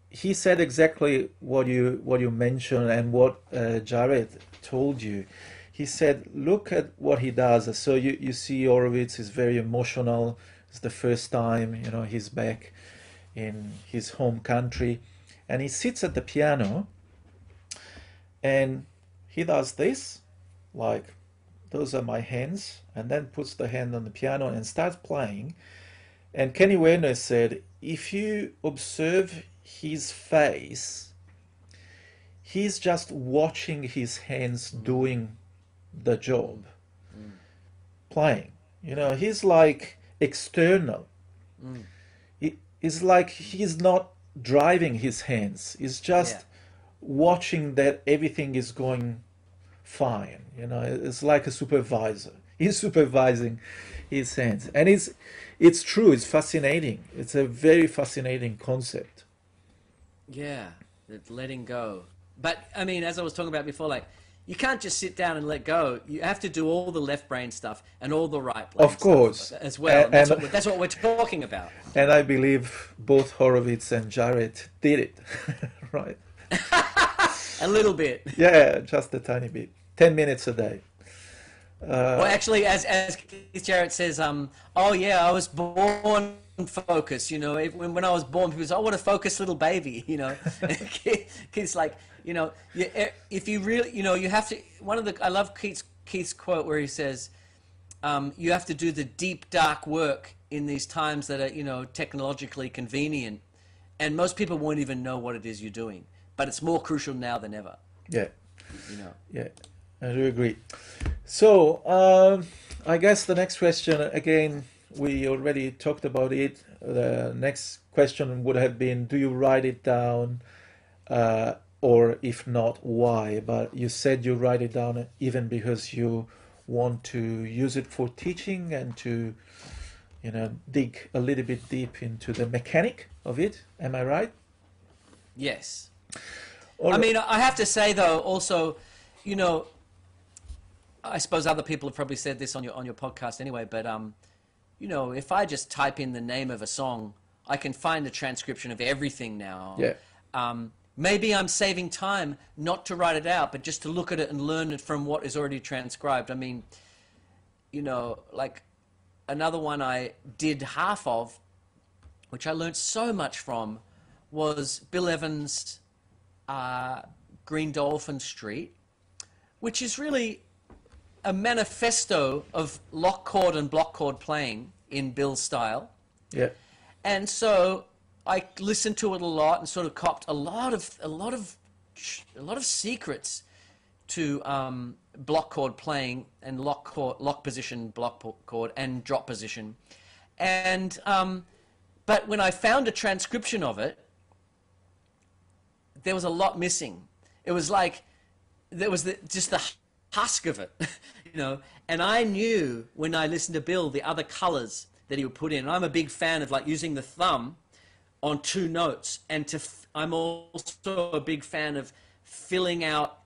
he said exactly what you mentioned and what Jared told you. He said, look at what he does. So you see Horowitz is very emotional. It's the first time, he's back in his home country. And he sits at the piano and he does this, like, those are my hands, and then puts the hand on the piano and starts playing. And Kenny Werner said, if you observe his face, he's just watching his hands doing the job, playing. You know, he's like external. It's like he's not driving his hands. He's just watching that everything is going fine. You know, it's like a supervisor. He's supervising his hands, and it's true. It's fascinating. It's a very fascinating concept. Yeah, it's letting go. But I mean, as I was talking about before, like, you can't just sit down and let go. You have to do all the left brain stuff and all the right brain Of course, stuff as well. And that's what we're talking about. And I believe both Horowitz and Jarrett did it, right? A little bit. Yeah, just a tiny bit. 10 minutes a day. Well, actually, as Keith Jarrett says, oh yeah, I was born focused. You know, when I was born, people say, "Oh, what a focused little baby." You know, Keith's like, you know, if you really, you know, you have to. I love Keith's quote where he says, "You have to do the deep, dark work in these times that are, you know, technologically convenient, and most people won't even know what it is you're doing. But it's more crucial now than ever." Yeah. You know. Yeah, I do agree. So, I guess the next question, again, we already talked about it. The next question would have been, do you write it down? Or if not, why? But you said you write it down even because you want to use it for teaching and to, you know, dig a little bit deep into the mechanic of it. Am I right? Yes. All I mean, I have to say, though, also, you know, I suppose other people have probably said this on your podcast anyway, but you know, if I just type in the name of a song, I can find a transcription of everything now. Yeah. Maybe I'm saving time not to write it out, but just to look at it and learn it from what is already transcribed. I mean, you know, like another one I did half of, which I learned so much from, was Bill Evans' Green Dolphin Street, which is really a manifesto of lock chord and block chord playing in Bill's style. Yeah. And so I listened to it a lot and sort of copped a lot of secrets to block chord playing and lock position, block chord, and drop position. And but when I found a transcription of it, there was a lot missing. It was like there was just the husk of it, you know. And I knew when I listened to Bill the other colors that he would put in. And I'm a big fan of like using the thumb on two notes, and I'm also a big fan of filling out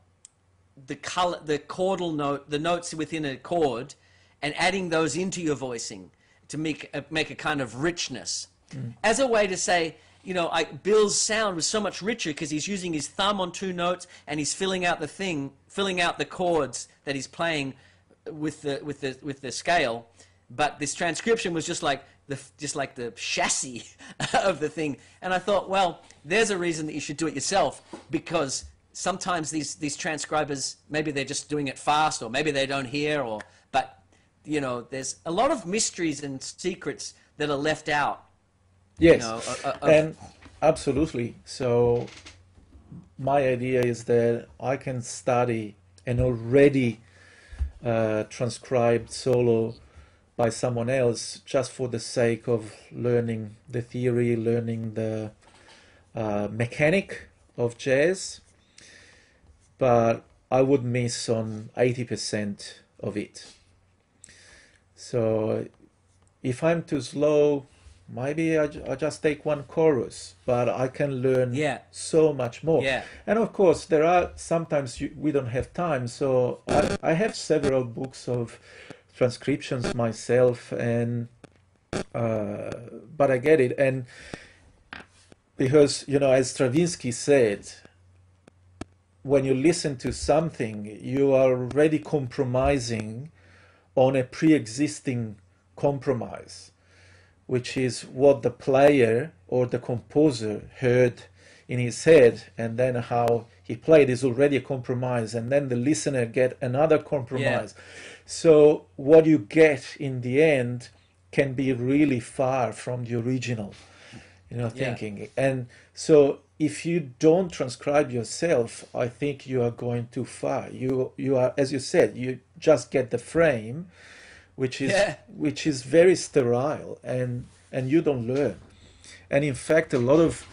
the color, the chordal note, the notes within a chord, and adding those into your voicing to make a kind of richness, as a way to say, you know, Bill's sound was so much richer because he's using his thumb on two notes and he's filling out the chords that he's playing with the scale. But this transcription was just like the chassis of the thing. And I thought, well, there's a reason that you should do it yourself, because sometimes these transcribers, maybe they're just doing it fast, or maybe they don't hear, but you know, there's a lot of mysteries and secrets that are left out. Yes, you know, and absolutely. So my idea is that I can study an already transcribed solo by someone else just for the sake of learning the theory, learning the mechanic of jazz, but I would miss on 80% of it. So if I'm too slow, maybe I just take one chorus, but I can learn so much more. Yeah. And of course, there are sometimes we don't have time. So I have several books of transcriptions myself, and but I get it. And because, you know, as Stravinsky said, when you listen to something, you are already compromising on a pre-existing compromise, which is what the player or the composer heard in his head, and then how he played is already a compromise, and then the listener get another compromise. So what you get in the end can be really far from the original, thinking. And so if you don't transcribe yourself, I think you are going too far. You are, as you said, you just get the frame, which is very sterile, and you don't learn. And in fact, a lot of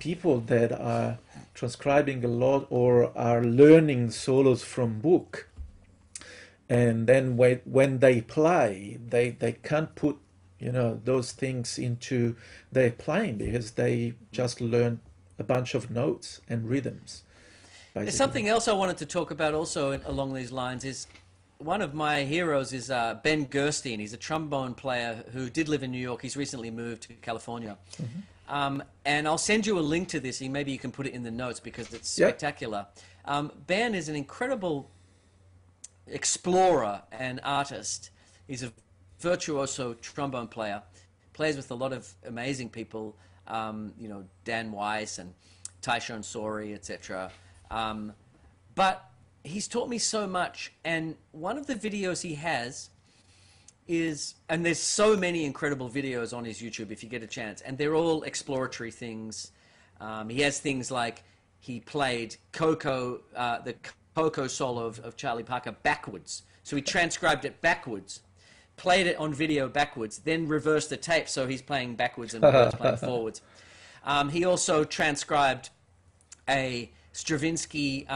people that are transcribing a lot or are learning solos from book, and then when they play, they can't put those things into their playing, because they just learn a bunch of notes and rhythms. Basically. There's something else I wanted to talk about also along these lines. Is one of my heroes is Ben Gerstein. He's a trombone player who did live in New York. He's recently moved to California. And I'll send you a link to this. Maybe you can put it in the notes because it's spectacular. Ben is an incredible explorer and artist. He's a virtuoso trombone player, plays with a lot of amazing people, Dan Weiss and Tyshawn Sorey, etc. But he's taught me so much, and one of the videos he has is, and there's so many incredible videos on his YouTube if you get a chance, and they're all exploratory things. He has things like he played Coco, the Coco solo of Charlie Parker backwards. So he transcribed it backwards, played it on video backwards, then reversed the tape so he's playing backwards and Robert's playing forwards. He also transcribed a Stravinsky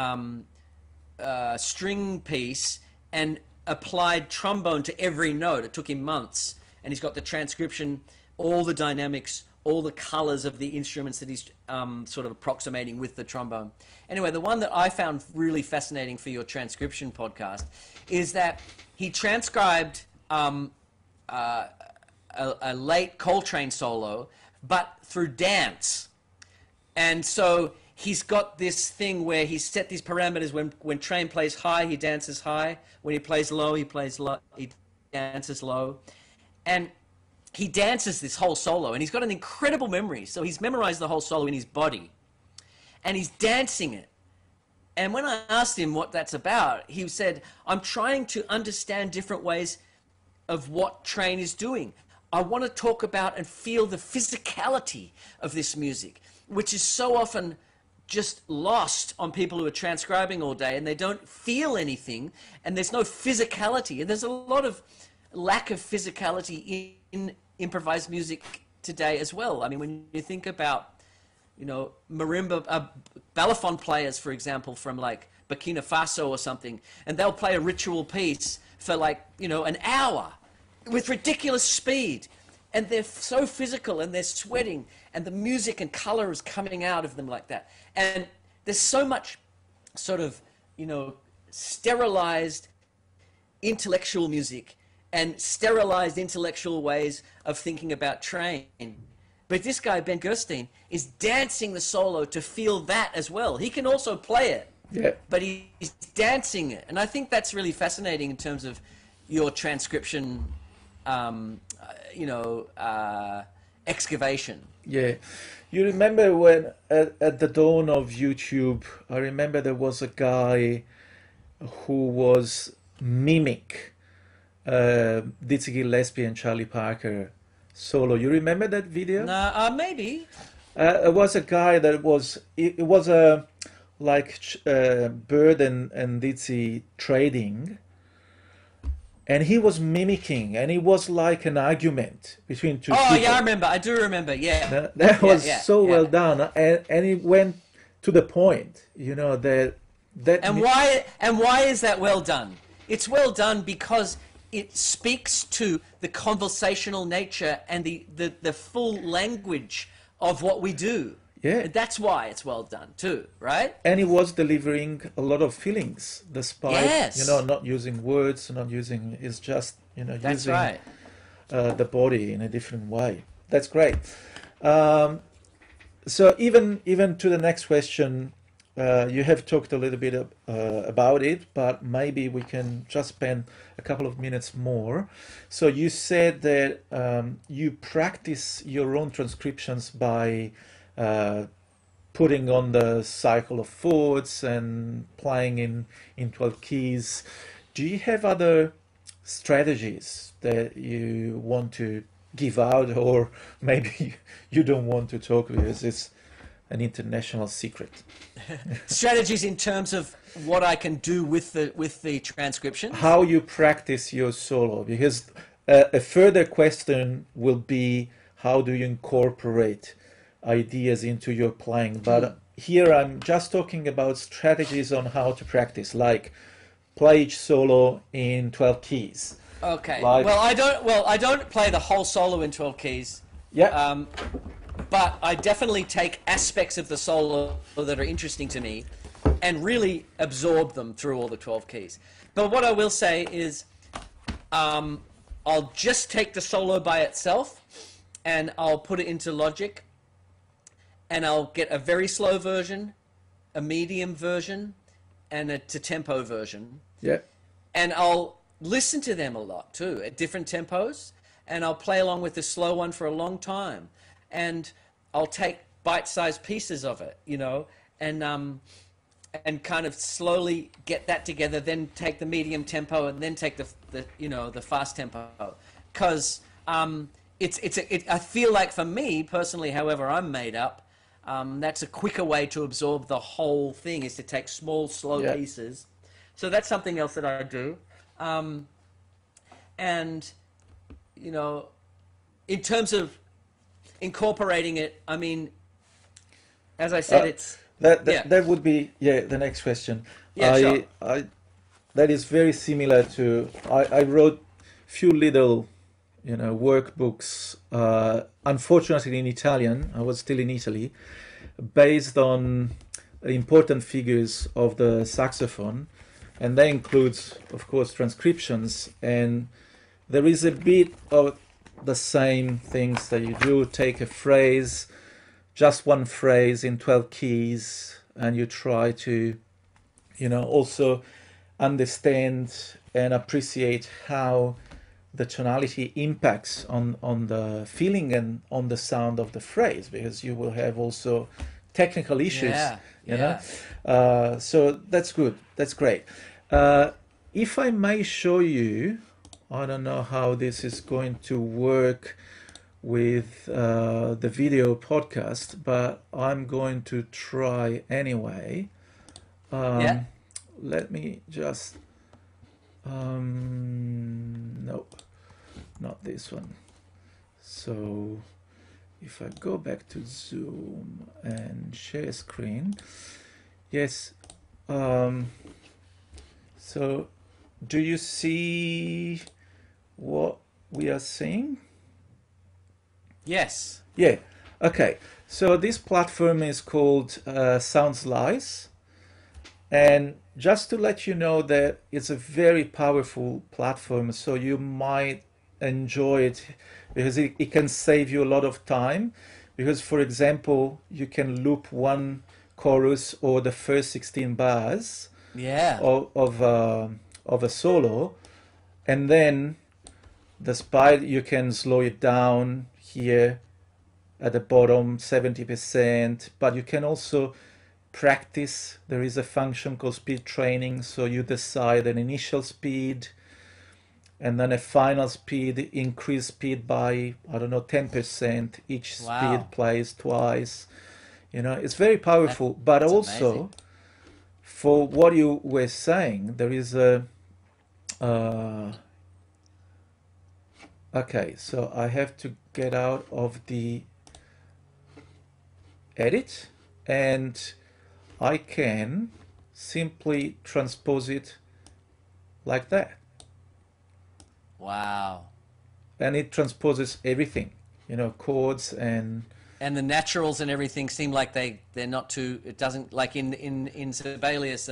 string piece and applied trombone to every note. It took him months, and he's got the transcription, all the dynamics, all the colors of the instruments that he's sort of approximating with the trombone. Anyway, the one that I found really fascinating for your transcription podcast is that he transcribed a late Coltrane solo, but through dance. And so he's got this thing where he's set these parameters. When Train plays high, he dances high. When he plays low, he dances low. And he dances this whole solo, and he's got an incredible memory. So he's memorized the whole solo in his body, and he's dancing it. And when I asked him what that's about, he said, I'm trying to understand different ways of what Train is doing. I want to talk about and feel the physicality of this music, which is so often just lost on people who are transcribing all day, and they don't feel anything, and there's no physicality. And there's a lot of lack of physicality in improvised music today as well. I mean, when you think about, marimba, balafon players, for example, from like Burkina Faso or something, and they'll play a ritual piece for like, an hour with ridiculous speed. And they're so physical, and they're sweating, and the music and color is coming out of them like that. And there's so much sort of, sterilized intellectual music and sterilized intellectual ways of thinking about Train. But this guy, Ben Gerstein, is dancing the solo to feel that as well. He can also play it, but he's dancing it. And I think that's really fascinating in terms of your transcription excavation. Yeah. You remember when at the dawn of YouTube, I remember there was a guy who was mimic Dizzy Gillespie and Charlie Parker solo. You remember that video? No, maybe. It was a guy that was, it was a Bird and Dizzy trading. And he was mimicking, and it was like an argument between two people. Oh, yeah, I remember. I do remember, yeah. That was so well done. And it went to the point, that... And why is that well done? It's well done because it speaks to the conversational nature and the full language of what we do. Yeah. That's why it's well done too, right? And he was delivering a lot of feelings, despite not using words, it's just That's using right. The body in a different way. That's great. So even to the next question, you have talked a little bit about it, but maybe we can just spend a couple of minutes more. So you said that you practice your own transcriptions by putting on the cycle of fourths and playing in 12 keys. Do you have other strategies that you want to give out, or maybe you don't want to talk because it's an international secret? Strategies in terms of what I can do with the transcriptions? How you practice your solo, because a further question will be how do you incorporate ideas into your playing, but here I'm just talking about strategies on how to practice, like play each solo in 12 keys. Okay. Like, I don't play the whole solo in 12 keys. yeah. But I definitely take aspects of the solo that are interesting to me and really absorb them through all the 12 keys. But what I will say is I'll just take the solo by itself and I'll put it into Logic and I'll get a very slow version, a medium version, and a tempo version. Yeah. And I'll listen to them a lot too at different tempos, and I'll play along with the slow one for a long time, and I'll take bite-sized pieces of it, you know, and kind of slowly get that together, then take the medium tempo and then take the fast tempo, because I feel like for me personally, however I'm made up, that's a quicker way to absorb the whole thing, is to take small, slow pieces. So that's something else that I do. And, you know, in terms of incorporating it, I mean, as I said, that would be the next question. Yeah, sure. That is very similar to, I wrote few little, you know, workbooks, unfortunately in Italian. I was still in Italy, based on important figures of the saxophone, and that includes, of course, transcriptions. And there is a bit of the same things that you do. Take a phrase, just one phrase in 12 keys, and you try to, you know, also understand and appreciate how the tonality impacts on the feeling and on the sound of the phrase, because you will have also technical issues, you know. So that's good. That's great. If I may show you, I don't know how this is going to work with the video podcast, but I'm going to try anyway. Let me just no, not this one. So if I go back to Zoom and share screen, yes. So do you see what we are seeing? Yes. Yeah. Okay. So this platform is called Soundslice, and just to let you know that it's a very powerful platform, so you might enjoy it because it can save you a lot of time. Because, for example, you can loop one chorus or the first 16 bars of a solo, and then despite you can slow it down here at the bottom 70%, but you can also practice. There is a function called speed training, so you decide an initial speed and then a final speed, increase speed by, I don't know, 10%. Each speed plays twice. You know, it's very powerful. But also, amazing. For what you were saying, there is a okay, so I have to get out of the edit, and I can simply transpose it like that. Wow. And it transposes everything, you know, chords and the naturals and everything seem like they're not too, it doesn't, like in Sibelius,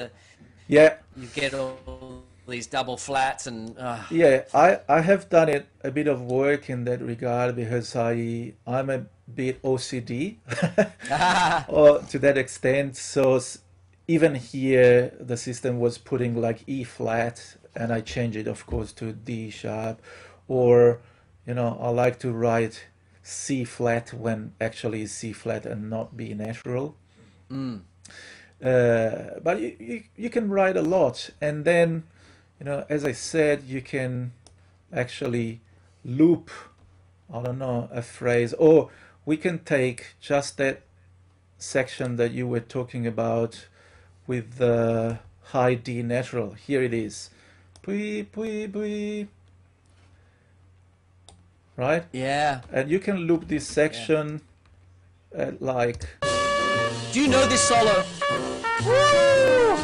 you get all these double flats and yeah, I have done it a bit of work in that regard, because I'm a bit OCD or to that extent. So even here the system was putting like E flat, and I changed it, of course, to D sharp. Or, you know, I like to write C flat when actually it's C flat and not B natural. But you can write a lot, and then, as I said, you can actually loop, I don't know, a phrase, or we can take just that section that you were talking about with the high D natural. Here it is. Pui, pui, pui. Right? Yeah. And you can loop this section at like... Do you know this solo? Woo!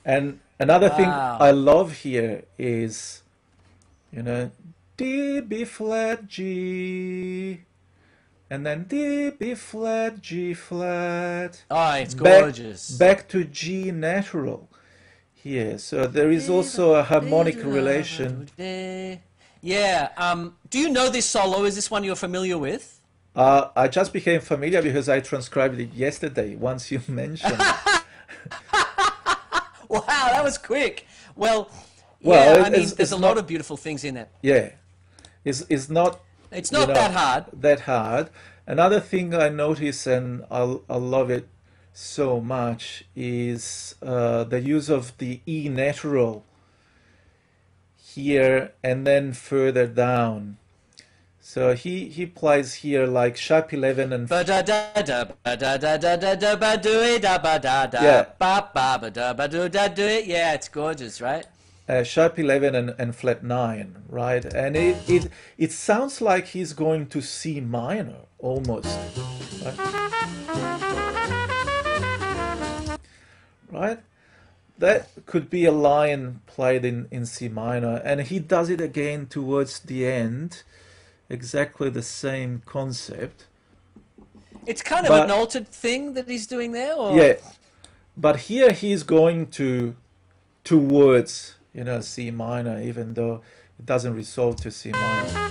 And another thing Wow. I love here is, D, B flat, G, and then D, B flat, G flat. Oh, it's gorgeous. Back to G natural here. So there is also a harmonic relation. Yeah. Do you know this solo? Is this one you're familiar with? I just became familiar because I transcribed it yesterday, once you mentioned. Wow, that was quick. Well, Well, yeah, I mean, it's there's a not- lot of beautiful things in it. Yeah. It's not It's not that hard. that hard. Another thing I notice, and I love it so much, is the use of the E natural here and then further down. So he plays here like sharp 11 and Ba da da da ba da da da da da ba do it da ba da da Yeah. ba ba da ba do da do it. Yeah, it's gorgeous, right? sharp 11 and flat 9, right? And it sounds like he's going to C minor almost, right? That could be a line played in C minor, and he does it again towards the end, exactly the same concept. It's kind of But- an altered thing that he's doing there, or Yeah, but here he's going towards C minor, even though it doesn't resolve to C minor.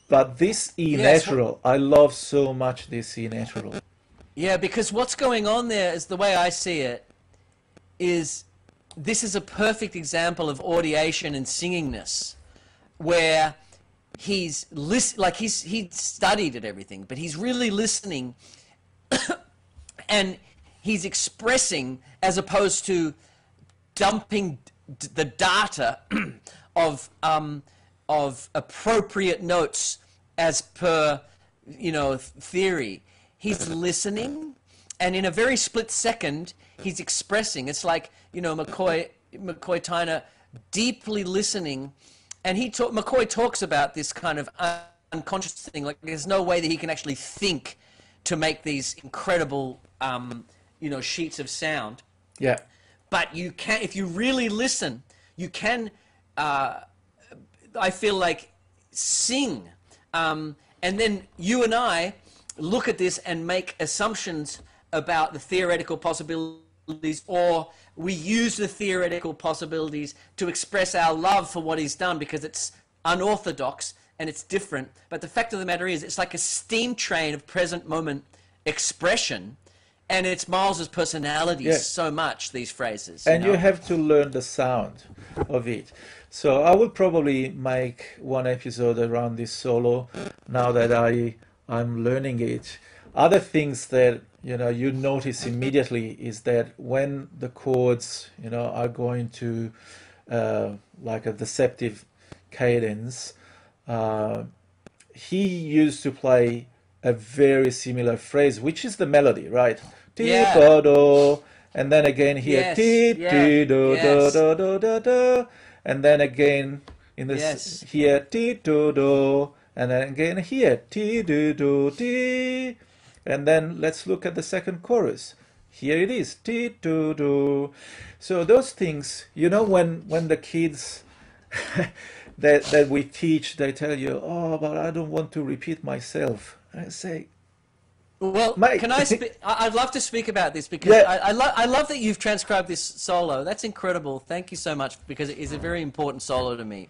But this E Yes, natural, I love so much this E natural. Yeah, because what's going on there is, the way I see it, is this is a perfect example of audiation and singingness, where he's he studied at everything, but he's really listening, and he's expressing as opposed to dumping the data of appropriate notes as per theory. He's listening, and in a very split second, he's expressing. It's like, McCoy Tyner deeply listening, and McCoy talks about this kind of unconscious thing. Like, there's no way that he can actually think to make these incredible, sheets of sound. Yeah, But you can, if you really listen, you can, I feel like, sing. And then you and I look at this and make assumptions about the theoretical possibilities, or we use the theoretical possibilities to express our love for what he's done because it's unorthodox and it's different. But the fact of the matter is, it's like a steam train of present moment expression, and it's Miles's personality so much, these phrases. and you have to learn the sound of it. So I will probably make one episode around this solo now that I'm learning it. Other things that you notice immediately is that when the chords are going to like a deceptive cadence, he used to play a very similar phrase, which is the melody, right? Yeah. Ti do do, and then again here Yes, ti yeah, ti do yes. do do do do, and then again in this Yes. here ti do do, and then again here ti do do ti, and then let's look at the second chorus. Here it is ti do do. So those things, when the kids that we teach, they tell you, oh, but I don't want to repeat myself. I say, Well, Mate. can I speak? I'd love to speak about this because Yeah. I love that you've transcribed this solo. That's incredible. Thank you so much, because it is a very important solo to me.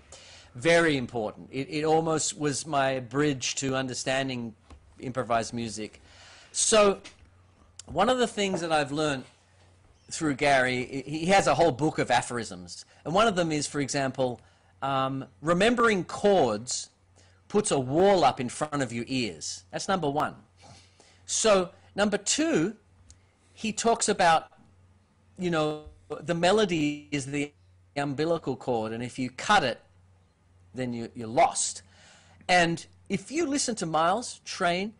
Very important. It almost was my bridge to understanding improvised music. So, one of the things that I've learned through Gary, he has a whole book of aphorisms. And one of them is, for example, remembering chords puts a wall up in front of your ears. That's number one. So number two, he talks about, you know, the melody is the umbilical cord, and if you cut it, then you're lost. And if you listen to Miles, Train,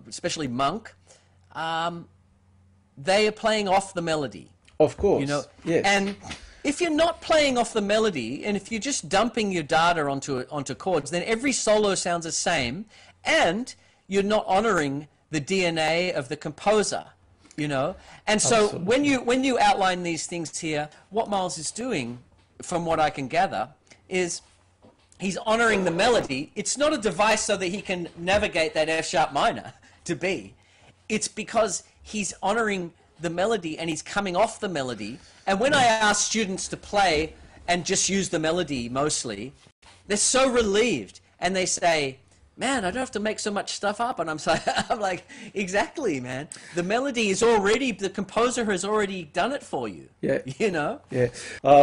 especially Monk, they are playing off the melody. Of course, you know, yes. And if you're not playing off the melody, and if you're just dumping your data onto chords, then every solo sounds the same, and you're not honoring the DNA of the composer, you know. And so Absolutely. when you outline these things here, what Miles is doing, from what I can gather, is he's honoring the melody. It's not a device so that he can navigate that F sharp minor to B. It's because he's honoring the melody and he's coming off the melody. And when I ask students to play and just use the melody mostly, they're so relieved, and they say, man, I don't have to make so much stuff up. And I'm like, exactly, man. The melody is already, the composer has already done it for you. Yeah. You know? Yeah.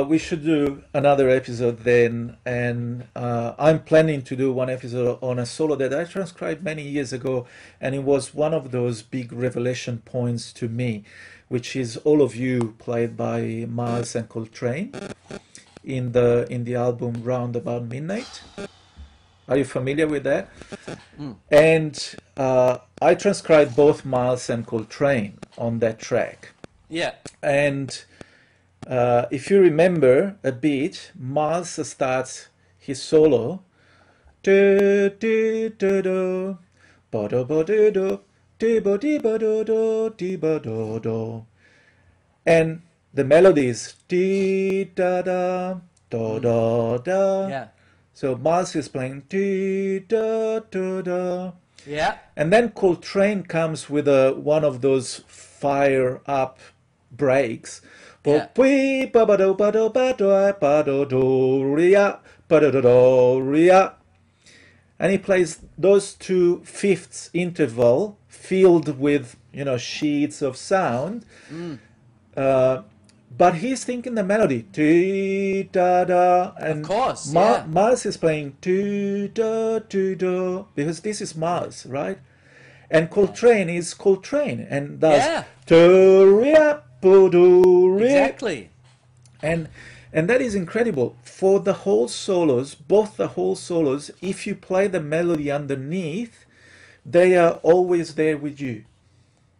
We should do another episode then, and I'm planning to do one episode on a solo that I transcribed many years ago, and it was one of those big revelation points to me, which is All of You, played by Miles and Coltrane in the album Round About Midnight. Are you familiar with that? And I transcribed both Miles and Coltrane on that track. Yeah. And if you remember a bit, Miles starts his solo. Do, do, do, do, ba, do, ba, do, do, do, ba, di, ba, do, do, di, ba, do, do. And the melody is di, da, da, da, da, da. Yeah. So Miles is playing di, da, da, da. Yeah. And then Coltrane comes with one of those fire up breaks. Yeah. And he plays those two fifths interval filled with, you know, sheets of sound. But he's thinking the melody, ti da da, and Of course, yeah. Miles is playing ti da ti da, because this is Miles, right? And Coltrane is Coltrane and does Yeah. to Exactly. and that is incredible for the whole solos, both the whole solos. If you play the melody underneath, they are always there with you.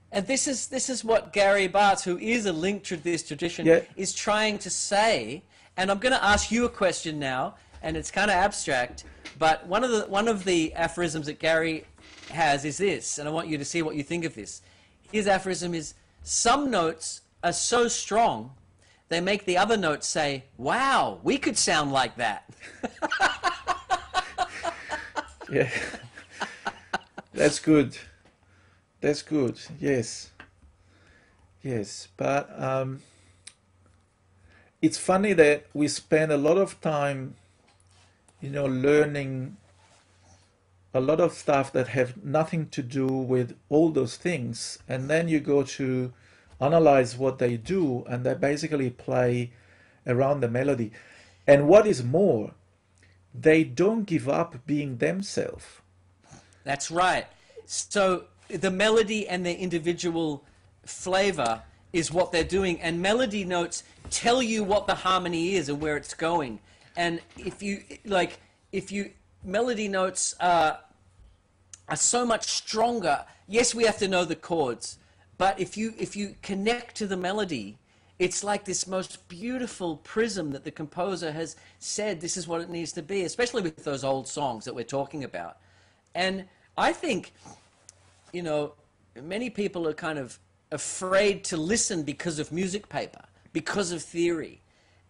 And this is what Gary Bartz, who is a link to this tradition, Yeah. is trying to say. And I'm going to ask you a question now, and it's kind of abstract, but one of the aphorisms that Gary has is this, and I want you to see what you think of this. His aphorism is, some notes are so strong, they make the other notes say, wow, we could sound like that. Yeah, that's good. That's good. Yes. Yes, but it's funny that we spend a lot of time, you know, learning a lot of stuff that have nothing to do with all those things, and then you go to analyze what they do, and they basically play around the melody. And what is more, they don't give up being themselves. That's right. So the melody and their individual flavor is what they're doing, and melody notes tell you what the harmony is and where it's going. And if you melody notes are so much stronger. Yes, we have to know the chords, but if you connect to the melody, it's like this most beautiful prism that the composer has said this is what it needs to be, especially with those old songs that we're talking about. And I think, you know, many people are kind of afraid to listen because of music paper, because of theory.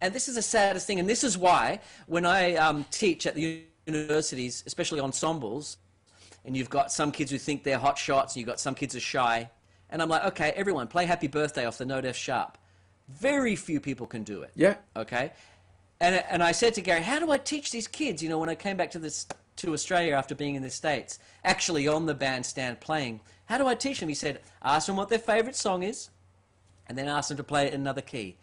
And this is the saddest thing. And this is why when I teach at the universities, especially ensembles, and you've got some kids who think they're hot shots, and you've got some kids who are shy, and I'm like, okay, everyone, play Happy Birthday off the note F sharp. Very few people can do it. Yeah. Okay? And I said to Gary, how do I teach these kids? You know, when I came back to Australia after being in the States, actually on the bandstand playing, how do I teach them? He said, ask them what their favorite song is, and then ask them to play it in another key.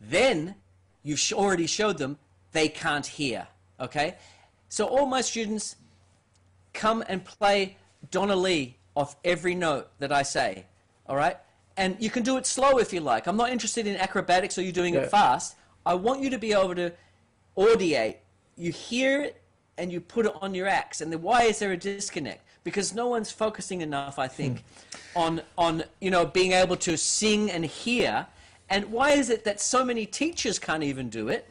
Then you've already showed them, they can't hear, okay? So all my students come and play Donna Lee off every note that I say, all right? And you can do it slow if you like. I'm not interested in acrobatics or you doing it fast. I want you to be able to audiate. You hear it and you put it on your axe. And then why is there a disconnect? Because no one's focusing enough, I think, on you know, being able to sing and hear. And why is it that so many teachers can't even do it?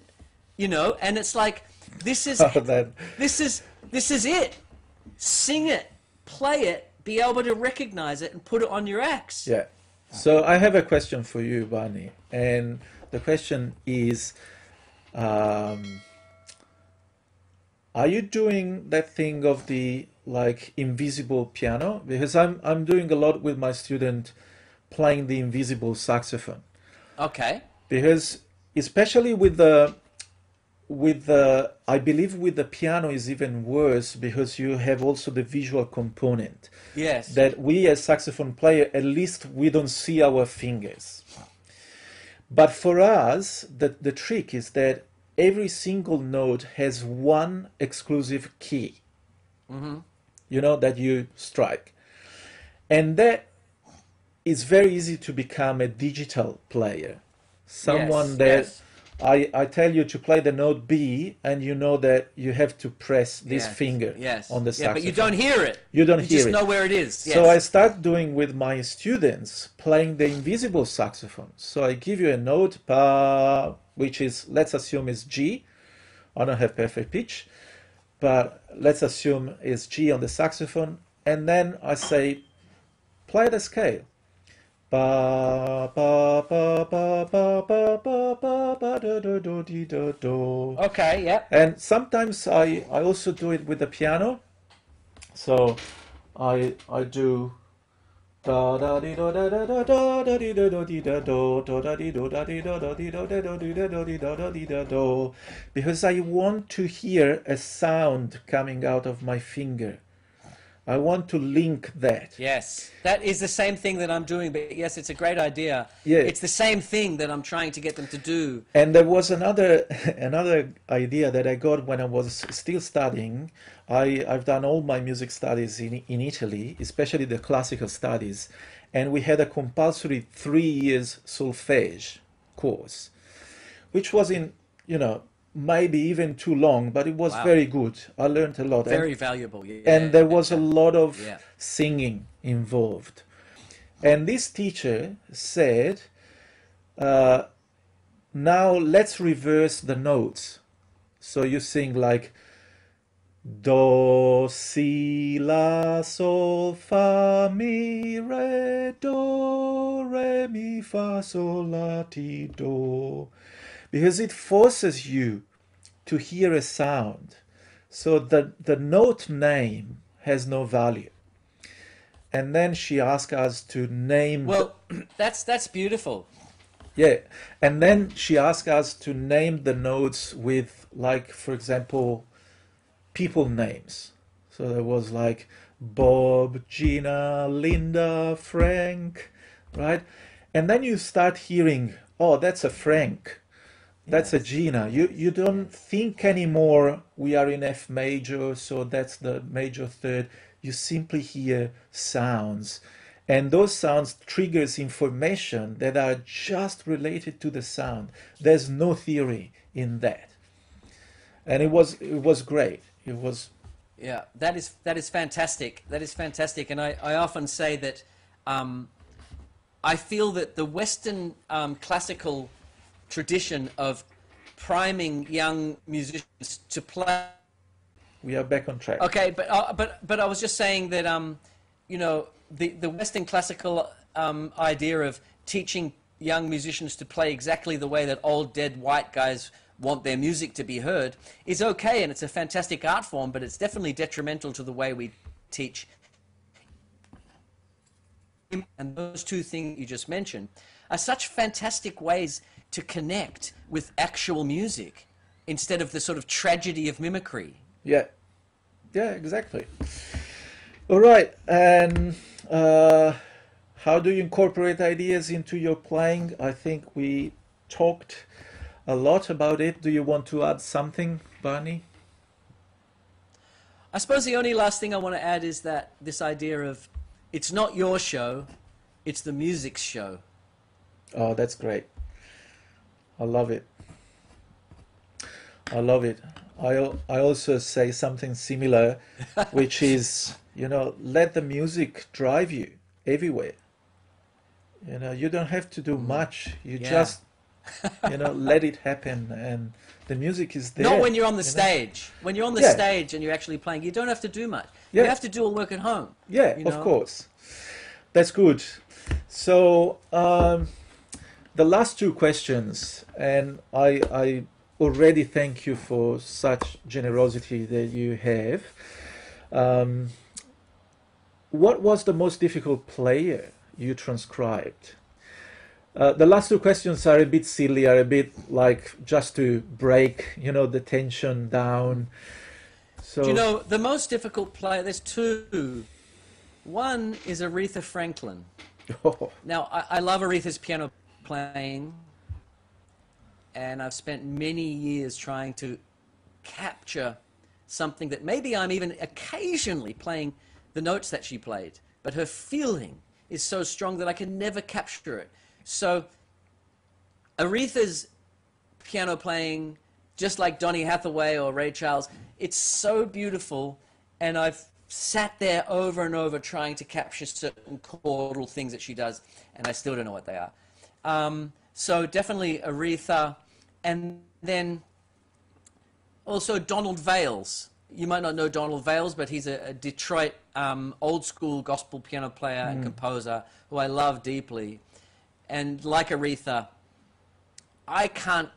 You know, and it's like, this is it. Sing it, play it, be able to recognize it and put it on your axe. Yeah. So I have a question for you, Barney. And the question is, are you doing that thing of the like invisible piano? Because I'm doing a lot with my student playing the invisible saxophone. Okay. Because especially with the I believe with the piano is even worse because you have also the visual component. Yes. That we as saxophone player, at least we don't see our fingers. But for us, the trick is that every single note has one exclusive key, you know, that you strike. And that is very easy to become a digital player. Someone that I tell you to play the note B, and you know that you have to press this finger on the saxophone. Yeah, but you don't hear it. You don't hear it. You just know where it is. Yes. So I start doing with my students playing the invisible saxophone. So I give you a note, pa, which is, let's assume is G. I don't have perfect pitch, but let's assume is G on the saxophone. And then I say, play the scale. Ba ba ba ba ba ba ba ba ba do do do di do do. Okay, yeah. And sometimes I also do it with the piano. So I do da da di do da da da da da di do di da do do da di do da di do da di do da do di da do di da do di da do, because I want to hear a sound coming out of my finger. I want to link that. Yes, that is the same thing that I'm doing, but yes, it's a great idea. Yeah. It's the same thing that I'm trying to get them to do. And there was another idea that I got when I was still studying. I've done all my music studies in Italy, especially the classical studies, and we had a compulsory 3 years solfège course, which was in, you know, maybe even too long, but it was very good. I learned a lot. Very valuable. Yeah, and there was a lot of singing involved. And this teacher said, now let's reverse the notes. So you sing like do, si, la, sol, fa, mi, re, do, re, mi, fa, sol, la, ti, do. Because it forces you to hear a sound. So the note name has no value. And then she asked us to name... Well, that's beautiful. Yeah. And then she asked us to name the notes with, like, for example, people names. So there was like Bob, Gina, Linda, Frank, right? And then you start hearing, oh, that's a Frank. That's a Gina. You don't think anymore we are in F major, so that's the major third. You simply hear sounds. And those sounds triggers information that are just related to the sound. There's no theory in that. And it was great. It was... Yeah, that is fantastic. That is fantastic. And I often say that I feel that the Western classical tradition of priming young musicians to play. We are back on track. Okay, but I was just saying that you know, the Western classical idea of teaching young musicians to play exactly the way that old dead white guys want their music to be heard is okay, and it's a fantastic art form, but it's definitely detrimental to the way we teach. And those two things you just mentioned are such fantastic ways to connect with actual music instead of the sort of tragedy of mimicry. Yeah, exactly. All right, and how do you incorporate ideas into your playing? I think we talked a lot about it. Do you want to add something, Barney? I suppose the only last thing I want to add is that this idea of it's not your show, it's the music's show. Oh, that's great. I love it. I love it. I also say something similar, which is, let the music drive you everywhere. You don't have to do much. You Yeah. just, let it happen, and the music is there. Not when you're on the stage. When you're on the Yeah. stage and you're actually playing, you don't have to do much. Yeah. You have to do all work at home. Yeah, you of know? course. That's good. So, the last two questions, and I already thank you for such generosity that you have. What was the most difficult player you transcribed? The last two questions are a bit silly, are a bit like just to break, the tension down. So, Do you know, the most difficult player, there's two. One is Aretha Franklin. Now, I love Aretha's piano playing, and I've spent many years trying to capture something that maybe I'm even occasionally playing the notes that she played, but her feeling is so strong that I can never capture it. So Aretha's piano playing, just like Donny Hathaway or Ray Charles, it's so beautiful, and I've sat there over and over trying to capture certain chordal things that she does, and I still don't know what they are. So definitely Aretha, and then also Donald Vails. You might not know Donald Vails, but he's a Detroit old school gospel piano player and composer who I love deeply. And like Aretha, I can't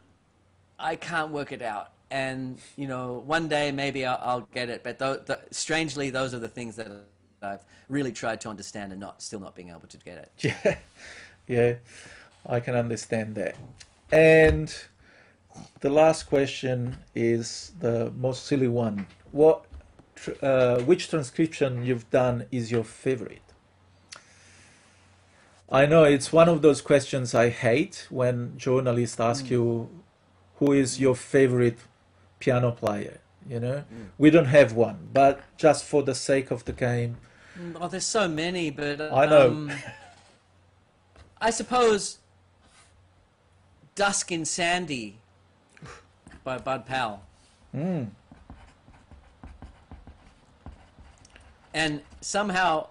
work it out. And one day maybe I'll get it. But strangely, those are the things that I've really tried to understand and still not being able to get it. yeah, yeah, I can understand that. And the last question is the most silly one. Which transcription you've done is your favorite? I know it's one of those questions I hate when journalists ask you who is your favorite piano player. We don't have one, but just for the sake of the game. Oh, there's so many, but I know. I suppose Dusk in Sandy by Bud Powell. And somehow,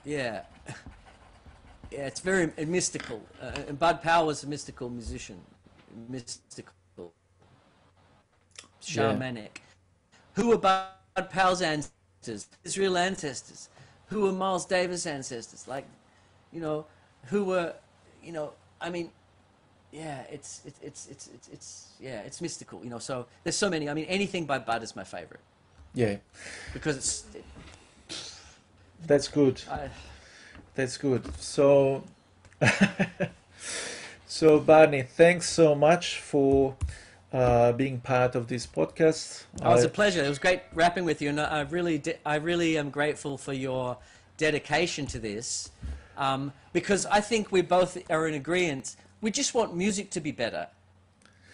yeah, it's very mystical. And Bud Powell was a mystical musician, mystical, shamanic. Who were Bud Powell's ancestors? Israel ancestors. Who were Miles Davis' ancestors? Who were, I mean, yeah, it's mystical. So there's so many. I mean, anything by Bud is my favorite. Yeah, because that's good. That's good. So, so Barney, thanks so much for being part of this podcast. Oh, it was a pleasure. It was great rapping with you, and I really am grateful for your dedication to this, because I think we both are in agreement. We just want music to be better.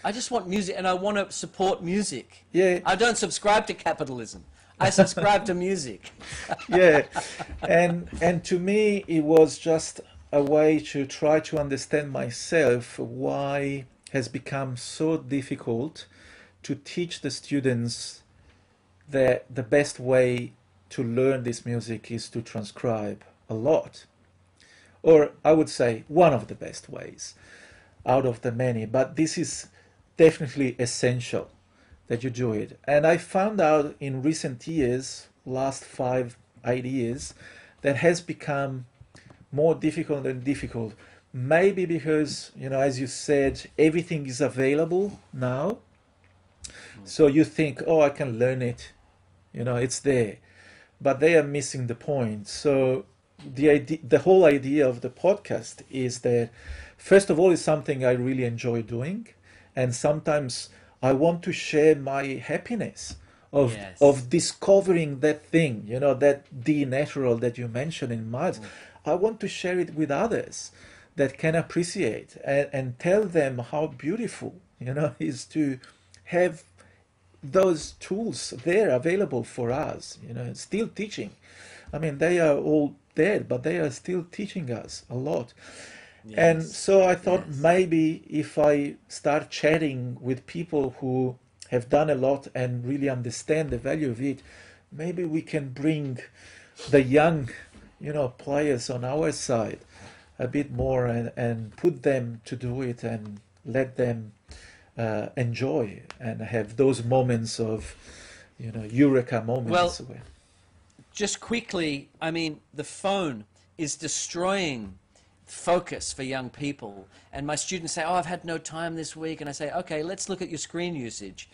I just want music, and I want to support music. Yeah. I don't subscribe to capitalism. I subscribe to music. Yeah, and to me it was just a way to try to understand myself why it has become so difficult to teach the students that the best way to learn this music is to transcribe a lot, or I would say one of the best ways out of the many, but this is definitely essential that you do it. And I found out in recent years, last 5-8 years, that has become more difficult and difficult. Maybe because, as you said, everything is available now. So you think, oh, I can learn it. It's there. But they are missing the point. So the whole idea of the podcast is that, first of all, it's something I really enjoy doing. And sometimes I want to share my happiness of discovering that thing, that D natural that you mentioned in Miles. I want to share it with others that can appreciate and tell them how beautiful is to have those tools there available for us, still teaching. I mean, they are all dead, but they are still teaching us a lot. And Yes. so I thought Yes. maybe if I start chatting with people who have done a lot and really understand the value of it, maybe we can bring the young, players on our side a bit more, and put them to do it and let them enjoy and have those moments of, eureka Well, moments where, just quickly, I mean, the phone is destroying focus for young people. And my students say, oh, I've had no time this week. And I say, okay, let's look at your screen usage.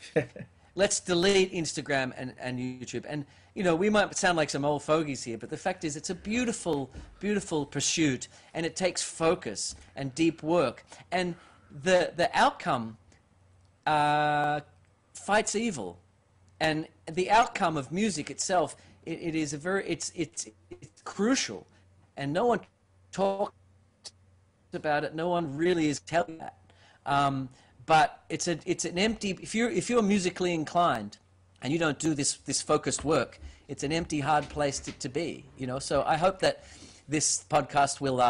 Let's delete Instagram and YouTube. And, we might sound like some old fogies here, but the fact is it's a beautiful, beautiful pursuit. And it takes focus and deep work. And the outcome fights evil. And the outcome of music itself, it is a very, it's crucial. And no one talks about it. No one really is telling that. But it's an empty. If you're musically inclined, and you don't do this focused work, it's an empty, hard place to be. So I hope that this podcast will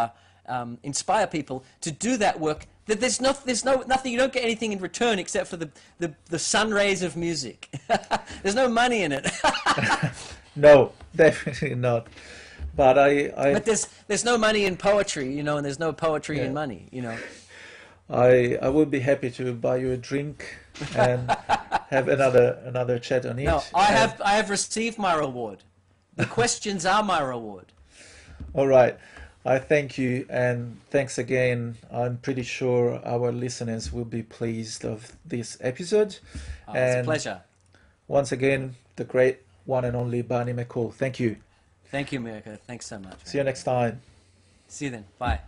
inspire people to do that work. That there's nothing. You don't get anything in return except for the sun rays of music. There's no money in it. no, definitely not. But But there's no money in poetry, and there's no poetry in money, I would be happy to buy you a drink and have another chat on it. No, I have received my reward. The questions are my reward. All right. I thank you, and thanks again. I'm pretty sure our listeners will be pleased of this episode. It's a pleasure. Once again, the great one and only Barney McAll. Thank you. Thank you, Mirko. Thanks so much. See you next time. See you then. Bye.